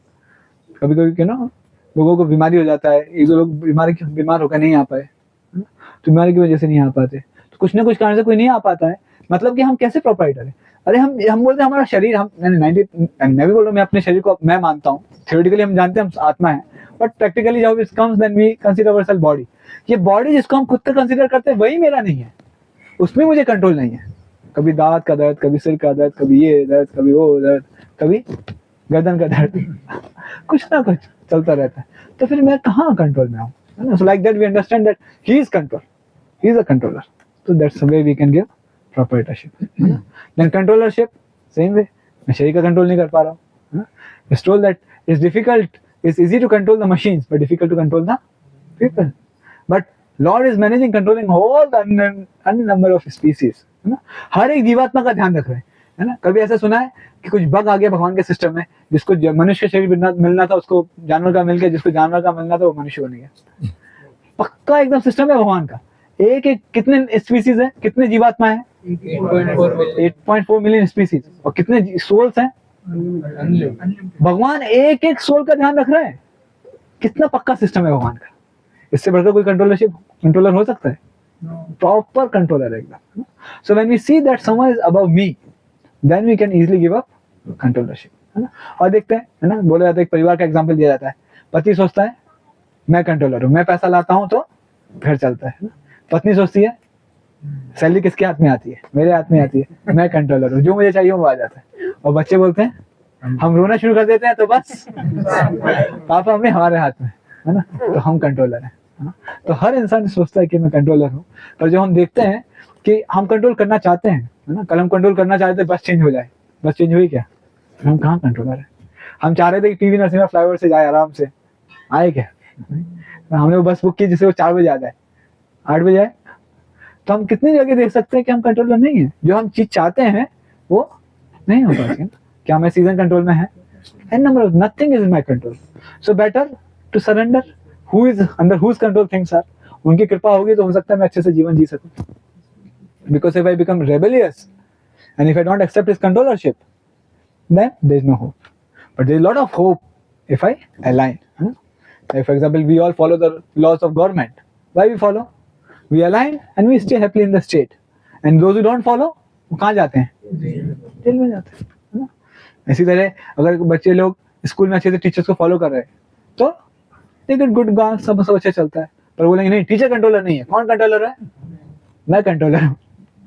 [SPEAKER 1] कभी कभी ना लोगों को बीमारी हो जाता है, एक दो लोग बीमार होकर नहीं आ पाए, तो बीमारी की वजह से नहीं आ पाते, तो कुछ ना कुछ कारण से कोई नहीं आ पाता है. मतलब कि हम कैसे प्रोपराइटर है? अरे हम बोलते हैं हमारा शरीर, हम मैं भी बोल रहा हूँ, मैं अपने शरीर को मैं मानता हूँ, थ्योरेटिकली हम जानते हैं हम आत्मा है, बट प्रैक्टिकली जब it comes then we consider ourself body. ये बॉडी जिसको हम खुद का कंसीडर करते हैं वही मेरा नहीं है, उसमें मुझे कंट्रोल नहीं है. कभी दांत का दर्द, कभी सिर का दर्द, कभी ये दर्द, कभी वो दर्द, कभी गर्दन का दर्द, कुछ ना कुछ चलता रहता है. तो फिर मैं कहाँ कंट्रोल में हूँ? So like that we understand that he is control, he is a controller. So that's the way we can give proprietorship. Then controllership, same way. मैं शरीर का कंट्रोल नहीं कर पा रहा हूँ. It's told that it's difficult, it's easy to control the machines, but difficult to control the people. But Lord is managing, controlling all the number of species. है ना? हर एक जीवात्मा का ध्यान रख रहे हैं, है ना. कभी ऐसा सुना है कि कुछ बग आ गया भगवान के सिस्टम में, जिसको मनुष्य शरीर मिलना था उसको जानवर का मिल गया, जिसको जानवर का मिलना था वो मनुष्य बन गया. पक्का एकदम सिस्टम है भगवान का. एक कितने स्पीसीज है, कितने जीवात्मा है? 8.4 मिलियन स्पीसीज. और कितने सोल्स हैं? भगवान एक सोल का ध्यान रख रहे हैं. कितना पक्का सिस्टम है भगवान का. इससे बढ़कर कोई कंट्रोलर हो सकता है? प्रॉपर कंट्रोलर है एकदम. So when we see that someone is above me, then we can easily give up controllership, है ना. और देखते हैं, है ना, बोला जाता है, एक परिवार का एग्जांपल दिया जाता है. पति सोचता है मैं कंट्रोलर हूँ, मैं पैसा लाता हूँ तो घर चलता है. पत्नी सोचती है सैलरी किसके हाथ में आती है? मेरे हाथ में आती है, मैं कंट्रोलर हूँ, जो मुझे चाहिए वो आ जाता है. और बच्चे बोलते हैं, हम रोना शुरू कर देते हैं तो बस पापा मम्मी हमारे हाथ में, है ना, तो हम कंट्रोलर हैं. तो हर इंसान सोचता है कि मैं कंट्रोलर हूँ, पर जो हम देखते हैं कि हम कंट्रोल करना चाहते हैं, है ना, कल हम कंट्रोल करना चाहते हैं, बस चेंज हो जाए, बस चेंज हुई क्या? हम कहाँ कंट्रोलर है? हम चाह रहे थे कि PV नरसिम्हा फ्लाईओवर से जाए आराम से, आए क्या? हमने वो बस बुक की जिससे वो 4 बजे आ जाए, 8 बजे आए, तो हम कितनी जगह देख सकते हैं कि हम कंट्रोलर नहीं है, जो हम चीज चाहते हैं वो नहीं हो पाती है। क्या मैं सीजन कंट्रोल में है? N number of nothing is in my control, so better to surrender who is under whose control things are. उनकी कृपा होगी तो हो सकता है मैं अच्छे से जीवन जी सकूं, because if I become rebellious and if I don't accept his controllership, then there is no hope. But there is a lot of hope if I align. Like for example, we all follow the laws of government. Why we follow? We align and we stay happily in the state. And those who don't follow, वो कहाँ जाते हैं? Jail में जाते हैं, है ना? इसी तरह अगर बच्चे लोग स्कूल में अच्छे से टीचर्स को फॉलो कर रहे हैं तो देखिए गुड गांग सब अच्छा चलता है, पर बोलेंगे नहीं टीचर कंट्रोलर नहीं है। कौन कंट्रोलर है? मैं कंट्रोलर हूँ,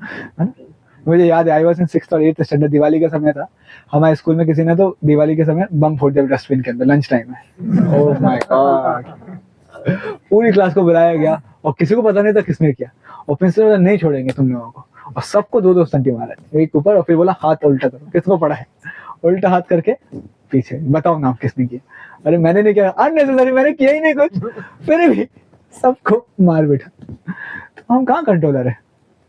[SPEAKER 1] है ना? मुझे याद है आई वॉज इन 6th और 8th स्टैंडर्ड, दिवाली का समय था, हमारे स्कूल में किसी ने तो दिवाली के समय बम फोड़ दिया डस्टबिन के अंदर लंच टाइम में। ओह माय गॉड, पूरी क्लास को बुलाया गया और किसी को पता नहीं था किसने किया, और प्रिंसिपल नहीं छोड़ेंगे तुम लोगों को, और सबको 2-2 संटी मारा एक ऊपर, और फिर बोला हाथ उल्टा करो, किसको पड़ा है? उल्टा हाथ करके पीछे, बताओ नाम किसने किया? अरे मैंने नहीं किया, अननेसेसरी, मैंने किया ही नहीं कुछ, फिर भी सबको मार बैठा। तो हम कहाँ कंट्रोलर है?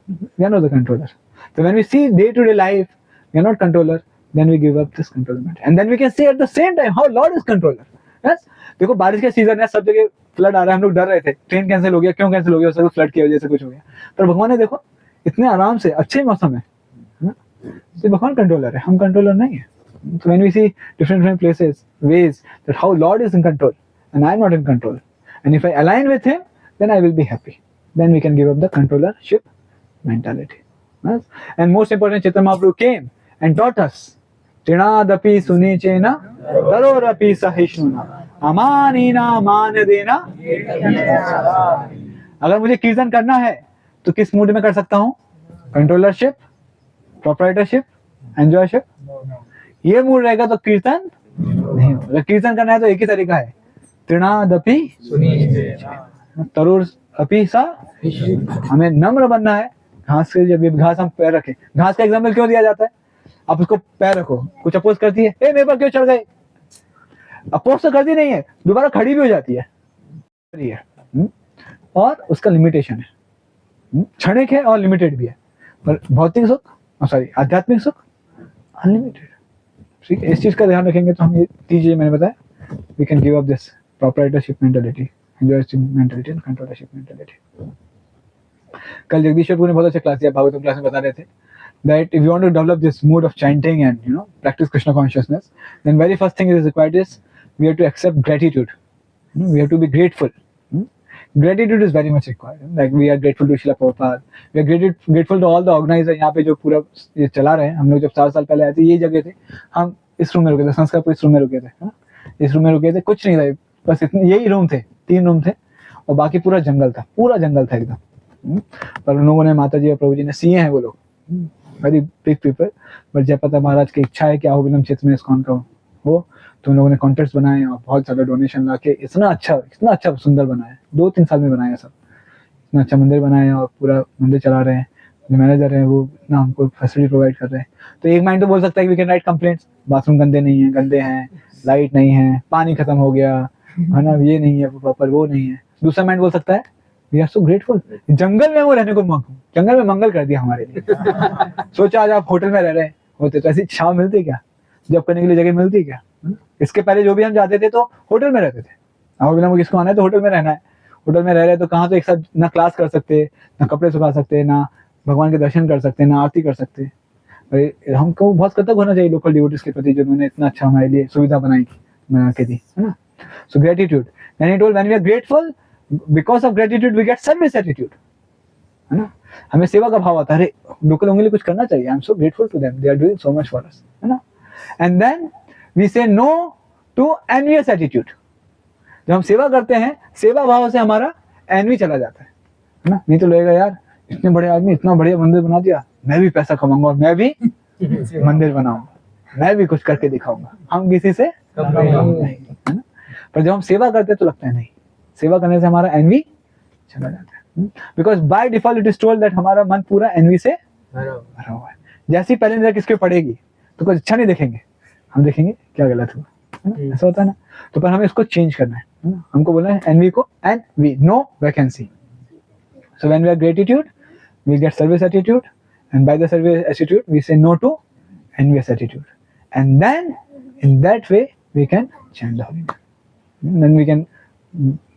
[SPEAKER 1] We are not the controller. So when we see day-to-day life, we are not controller, then we give up this controlment. And then we can say at the same time how Lord is controller. Yes? देखो बारिश का season है, सब जगह flood आ रहा है, हम लोग डर रहे थे, ट्रेन कैंसिल हो गया, क्यों कैंसिल हो गया? उससे फ्लड की वजह से कुछ हो गया, पर भगवान ने देखो इतने आराम से, अच्छे मौसम है ना? तो भगवान कंट्रोलर है, हम कंट्रोलर नहीं है। So when we see different places, ways that how Lord is in control and I am not in control, and if I align with Him, then I will be happy. Then we can give up the controllership mentality. Yes? And most important, Chaitanya Mahaprabhu came and taught us, Trinadapi sunichena tarorapi sahishnuna amanina manadena। अगर मुझे कीर्तन करना है तो किस mood में कर सकता हूँ? कंट्रोलरशिप, प्रोप्राइटरशिप, एंजॉयशिप, ये मूड रहेगा तो कीर्तन नहीं होगा। अगर कीर्तन करना है तो एक ही तरीका है, तृणादपि तरुर अपि सा, हमें नम्र बनना है। घास के जब घास हम पैर रखें, घास का एग्जाम्पल क्यों दिया जाता है? आप उसको पैर रखो, कुछ अपोज करती है, ए मेरे पर क्यों चढ़ गए? अपोज तो करती नहीं है, दोबारा खड़ी भी हो जाती है। और उसका लिमिटेशन है, क्षणिक है और लिमिटेड भी है, पर भौतिक सुख, सॉरी आध्यात्मिक सुख अनलिमिटेड। ठीक है, इस चीज का ध्यान रखेंगे तो हम ये 3 चीजें मैंने बताया, we can give up this proprietorship mentality, enjoyship mentality and controllership mentality. कल जगदीश ने बहुत अच्छा क्लास दिया, भागवतम क्लास में बता रहे थे that if you want to develop this mood of chanting and practice Krishna consciousness, then very first thing is required is we have to accept gratitude. We have to be grateful. Gratitude is very much required. Like we are grateful to Srila Prabhupada, we are grateful to all the organizers यहाँ पे जो पूरा ये चला रहे हैं। हम लोग जब 4 साल पहले आए थे, ये जगह थे, हम इस रूम में रुके थे, संस्कार इस रूम में रुके थे, इस रूम में रुके थे, कुछ नहीं था, बस इतने यही रूम थे, 3 रूम थे, और बाकी पूरा जंगल था, पूरा जंगल था एकदम। पर उन लोगों ने, माता जी और प्रभु जी ने, सीए हैं वो लोग, very big people, but Jayapratap Maharaj की इच्छा है कि अहोबिलम क्षेत्र में इस्कॉन का हो, तो उन लोगों ने कॉन्टेक्ट बनाए और बहुत सारा डोनेशन ला के इतना अच्छा सुंदर बनाया, 2-3 साल में बनाया सब, इतना अच्छा मंदिर बनाया और पूरा मंदिर चला रहे हैं। जो मैनेजर है वो इतना हमको फैसिलिटी प्रोवाइड कर रहे हैं। तो एक माइंड तो बोल सकता है कि we can write complaints, bathroom गंदे नहीं है, गंदे हैं, लाइट नहीं है, पानी खत्म हो गया है ना, ये नहीं है प्रॉपर, वो नहीं है। दूसरा माइंड बोल सकता है वी आर सो ग्रेटफुल, जंगल में वो रहने को, जंगल में मंगल कर दिया हमारे लिए। सोचा आज आप होटल में रह रहे होते तो ऐसी छाव मिलती क्या, जब करने के लिए जगह मिलती क्या? इसके पहले जो भी हम जाते थे तो होटल में रहते थे, अहोबिलम किसको आना है तो होटल में रहना है, होटल में रह रहे तो कहाँ तो एक साथ ना क्लास कर सकते, ना कपड़े सुखा सकते, ना भगवान के दर्शन कर सकते, ना आरती कर सकते। हमको बहुत कृतज्ञ होना चाहिए लोकल डिवोटीज के प्रति, जिन्होंने इतना अच्छा हमारे लिए सुविधा बना के दी, है ना। So gratitude, then he told when we are grateful, because of gratitude we get service attitude, है ना। हमें सेवा का भाव आता है, अरे लोकल लोगों के लिए कुछ करना चाहिए, I am so grateful to them, they are doing so much for us, है ना। And then we say no to envious attitude. जब हम सेवा करते हैं, सेवा भाव से हमारा एनवी चला जाता है ना। नहीं तो लगेगा यार इतने बड़े आदमी इतना बढ़िया मंदिर बना दिया, मैं भी पैसा कमाऊंगा और मैं भी मंदिर बनाऊंगा, मैं भी कुछ करके दिखाऊंगा, हम किसी से नहीं, है ना। पर जब हम सेवा करते हैं तो लगता है नहीं, सेवा करने से हमारा एनवी चला जाता है, because by default it is told that हमारा मन पूरा एनवी से भरा हुआ है। जैसी पहली नजर किसके पड़ेगी तो कुछ अच्छा नहीं देखेंगे, हम देखेंगे क्या गलत हुआ, है ना, ऐसा होता है ना। तो पर हमें इसको चेंज करना है ना, हमको बोलना है एनवी को envy, no vacancy. So when we are gratitude we get service attitude, and by the service attitude we say no to envious attitude, and then in that way we can chant the holy name. Then we can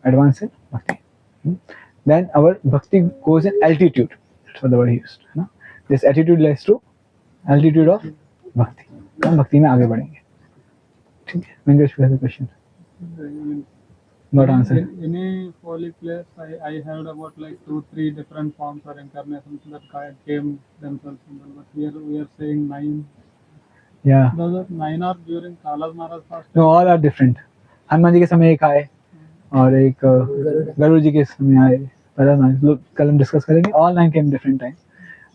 [SPEAKER 1] advance in bhakti. Then our bhakti goes in altitude. That's what the word he used. है ना? This attitude leads to altitude of bhakti. हम भक्ति में आगे बढ़ेंगे. ठीक है. Venkatesh, you have a question? Not answer.
[SPEAKER 6] In a holy place, I heard about like 2-3 different forms or incarnations that God came themselves in the, but here we are saying 9.
[SPEAKER 1] Yeah.
[SPEAKER 6] Those are 9 are during Kala Maharaj fast.
[SPEAKER 1] No, all are different. Hanuman ji के समय एक आए और एक गरुड़ जी के समय आए. पता ना, लोग कल हम डिस्कस करेंगे. All 9 came different time.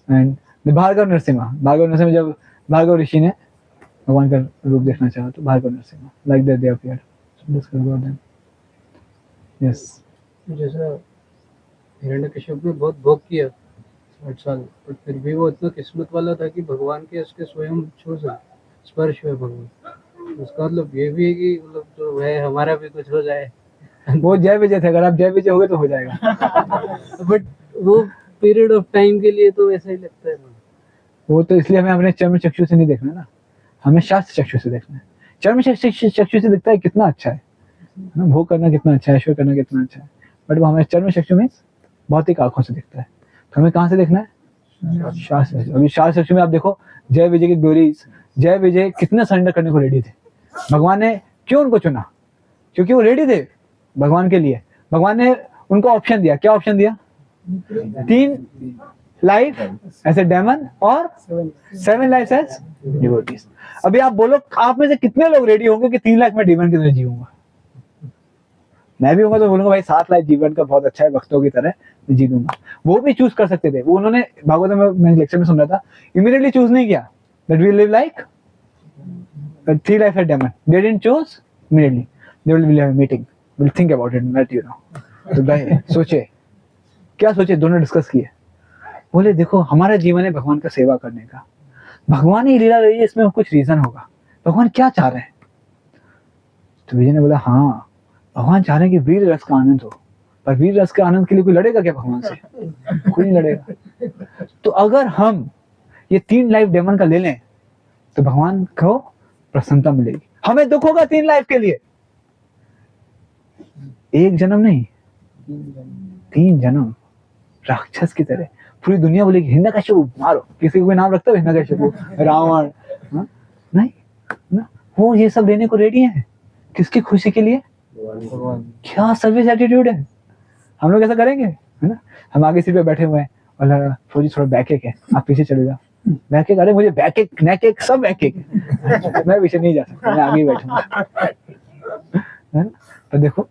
[SPEAKER 1] And the Bhargava Narasimha जब भार्गव ऋषि ने भगवान का रूप देखना चाहा तो Bhargava Narasimha, like that they appeared. So discuss about them. Yes.
[SPEAKER 5] जैसा हिरण्यकश्यप ने बहुत भोग किया 60 साल, पर फिर भी वो इतना किस्मत वाला था कि भगवान के उसके स्वयं छू सके, स्पर्श हुए भगवान. उसका मतलब ये भी है कि मतलब जो है हमारा भी कुछ हो जाए.
[SPEAKER 1] वो जय विजय थे. अगर आप जय विजय हो गए तो हो जाएगा.
[SPEAKER 5] बट वो पीरियड ऑफ टाइम के लिए तो ऐसा ही लगता है ना.
[SPEAKER 1] वो तो इसलिए हमें अपने चर्म चक्षु से नहीं देखना ना, हमें शास्त्र चक्षु से देखना है. चर्म चक्षु से दिखता है कितना अच्छा है ना, भोग करना कितना अच्छा है, ऐश्वर्य करना कितना अच्छा है, बट वो हमें चर्म चक्षु में भौतिक आंखों से दिखता है. तो हमें कहाँ से देखना है? शास्त्र. अभी शास्त्र चक्षु में आप देखो जय विजय की ग्लोरीज. जय विजय कितने सरेंडर करने को रेडी थे. भगवान ने क्यों उनको चुना? क्योंकि वो रेडी थे भगवान के लिए. भगवान ने उनको ऑप्शन दिया. क्या ऑप्शन दिया? 3 लाइफ एज ए डेमन और 7 लाइफ एज डिवोटीज. अभी आप बोलो आप में से कितने लोग रेडी होंगे कि 3 लाख में डेमन की तरह जीऊंगा? मैं भी होगा तो बोलूंगा भाई 7 लाख जीवन का बहुत अच्छा है, भक्तों की तरह मैं जी लूंगा. वो भी चूज कर सकते थे. वो उन्होंने भागवत में मैंने लेक्चर में सुन रहा था, इमीडिएटली चूज नहीं किया that we live like 3 life as demon. They didn't choose immediately. They will have a meeting, will think about it, let you know. तो भाई सोचे, क्या सोचे, दोनों डिस्कस किए. बोले देखो हमारा जीवन है भगवान का सेवा करने का. भगवान ही लीला रही है, इसमें कुछ रीजन होगा. भगवान क्या चाह रहे हैं? तो विजय ने बोला हाँ, भगवान चाह रहे हैं कि वीर रस का आनंद हो. पर वीर रस के आनंद के लिए कोई लड़ेगा क्या भगवान से? कोई नहीं लड़ेगा. तो अगर हम ये 3 लाइफ डेमन का ले लें तो भगवान को प्रसन्नता मिलेगी. हमें दुख होगा 3 लाइफ के लिए, 1 जन्म नहीं 3 जन्म. राक्षस की तरह पूरी दुनिया बोलेगी हिरण्यकश्यप मारो. किसी को कोई नाम रखता है हिरण्यकश्यप, रावण? नहीं ना, वो ये सब लेने को रेडी है. किसकी खुशी के लिए? क्या सर्विस एटीट्यूड है. हम लोग ऐसा करेंगे है ना. हम आगे सीट पे बैठे हुए हैं और फौजी थोड़ा बैक एक है, आप पीछे चले जाओ. बैक एक, अरे मुझे बैक एक नेक एक सब बैक एक है, मैं पीछे नहीं जा सकता, मैं आगे ही बैठूंगा. है ना. तो देखो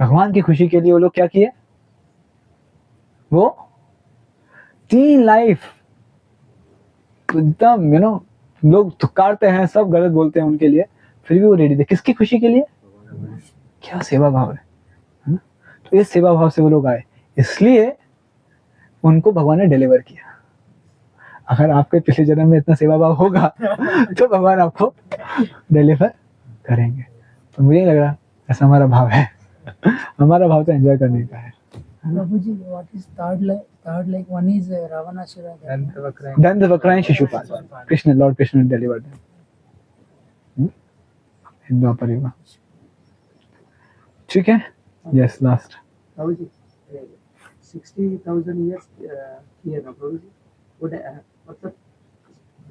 [SPEAKER 1] भगवान की खुशी के लिए वो लोग क्या किए, वो 3 लाइफ एकदम यू नो, लोग थुकारते हैं, सब गलत बोलते हैं उनके लिए, फिर भी वो रेडी थे. किसकी खुशी के लिए? क्या सेवा भाव है ना. तो इस सेवा भाव से वो लोग आए, इसलिए उनको भगवान ने डिलीवर किया. अगर आपके पिछले जन्म में इतना सेवा भाव होगा तो भगवान आपको डिलीवर करेंगे. तो मुझे लग रहा ऐसा हमारा भाव है. हमारा भाव तो एंजॉय करने का है.
[SPEAKER 7] Prabhuji, what is third like? Third like one is Ravanasura.
[SPEAKER 1] Then the Vakraya Shishupal, Krishna, Lord Krishna delivered them. In Dwapar Yuga. ठीक है. Yes, last.
[SPEAKER 5] प्रभु जी 60,000 years किया ना प्रभु जी. वो मतलब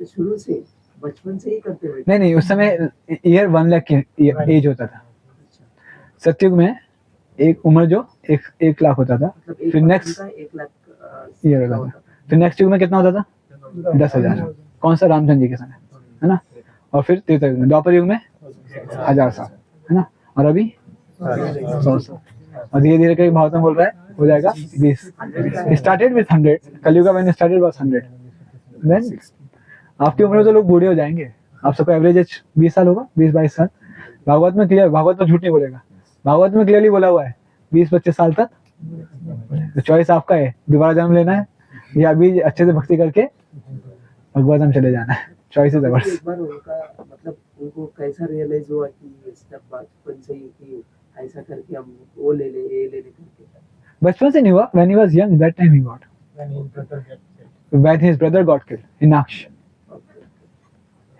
[SPEAKER 5] शुरू से बचपन से ही करते हुए.
[SPEAKER 1] नहीं उस समय ईयर 1 लाख की एज होता था. सतयुग में एक उम्र जो 1 लाख होता था. फिर नेक्स्ट
[SPEAKER 5] 1 लाख
[SPEAKER 1] ईयर होता था. फिर नेक्स्ट युग में कितना होता था? 10,000. कौन सा? रामचंद्र जी के समय है ना. और फिर त्रेता युग में, द्वापर युग में 1000 साल है ना. और अभी 100 साल. और धीरे धीरे करके भागवतम बोल रहा है हो जाएगा 20. Started with 100. कलयुग व्हेन स्टार्टेड वाज 100. देन आपकी उम्र में तो लोग बूढ़े हो जाएंगे. आप सबका एवरेज एज 20 साल होगा, 20-22 साल. भागवत में क्लियर, भागवत में झूठ नहीं बोलेगा. भागवत में क्लियरली बोला हुआ है 20-25 साल तक. तो चॉइस आपका है, दोबारा जन्म लेना है या अभी अच्छे से भक्ति करके भगवत हम चले जाना है. Choice is ours.
[SPEAKER 5] एक बार उनका मतलब उनको कैसा रियलाइज हुआ कि सब बचपन से ही कि ऐसा करके हम वो ले ले ये ले ले करके?
[SPEAKER 1] बचपन से नहीं हुआ. When he was young that time he got. when his brother got killed,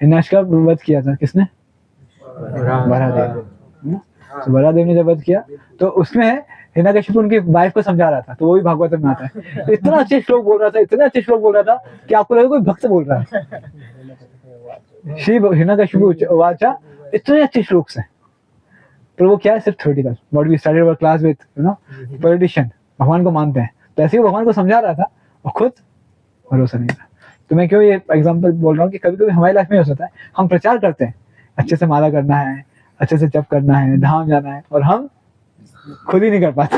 [SPEAKER 1] Hiranyaksha का वध किया था किसने? वराहदेव। तो वराहदेव ने जब वध किया तो उसमें हिरण्यकशिपु उनकी वाइफ को समझा रहा था, तो वो भी भागवत में आता है। इतना अच्छे श्लोक बोल रहा था, इतने अच्छे श्लोक बोल रहा था कि आपको लगे कोई भक्त बोल रहा है। श्री हिरण्यकशिपु वाचा, इतने अच्छे श्लोक हैं, पर वो क्या है, सिर्फ theoretical. What we studied our class with politician, भगवान को मानते हैं, तो ऐसे ही भगवान को समझा रहा था और खुद भरोसा नहीं था। तो मैं क्यों ये एग्जांपल बोल रहा हूँ कि कभी कभी हमारी लाइफ में हो सकता है, हम प्रचार करते हैं, अच्छे से माला करना है, अच्छे से जप करना है, धाम जाना है, और हम खुद ही नहीं कर पाते।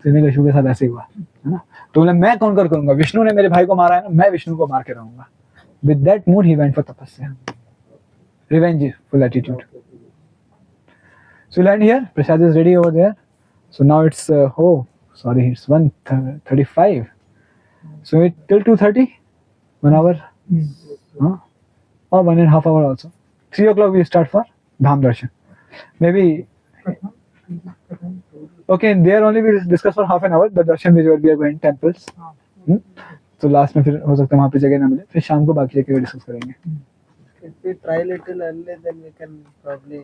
[SPEAKER 1] हिरण्यकशिपु के साथ ऐसे हुआ है ना। तो बोला मैं कौन कर करूंगा, विष्णु ने मेरे भाई को मारा है ना, मैं विष्णु को मार के रहूंगा। With that mood he went for tapasya, revengeful attitude. So we'll end here. Prasad is ready over there. So now it's it's 1:35. So it till 2:30, 1 hour, or 1.5 hours also. 3 o'clock we start for Dham Darshan. Maybe okay. There only we discuss for half an hour. The darshan which we are going temples. तो last में फिर हो सकता है वहाँ पे जगह ना मिले, फिर शाम को बाकी जगह डिस्कस करेंगे।
[SPEAKER 5] If we try little early, then we can probably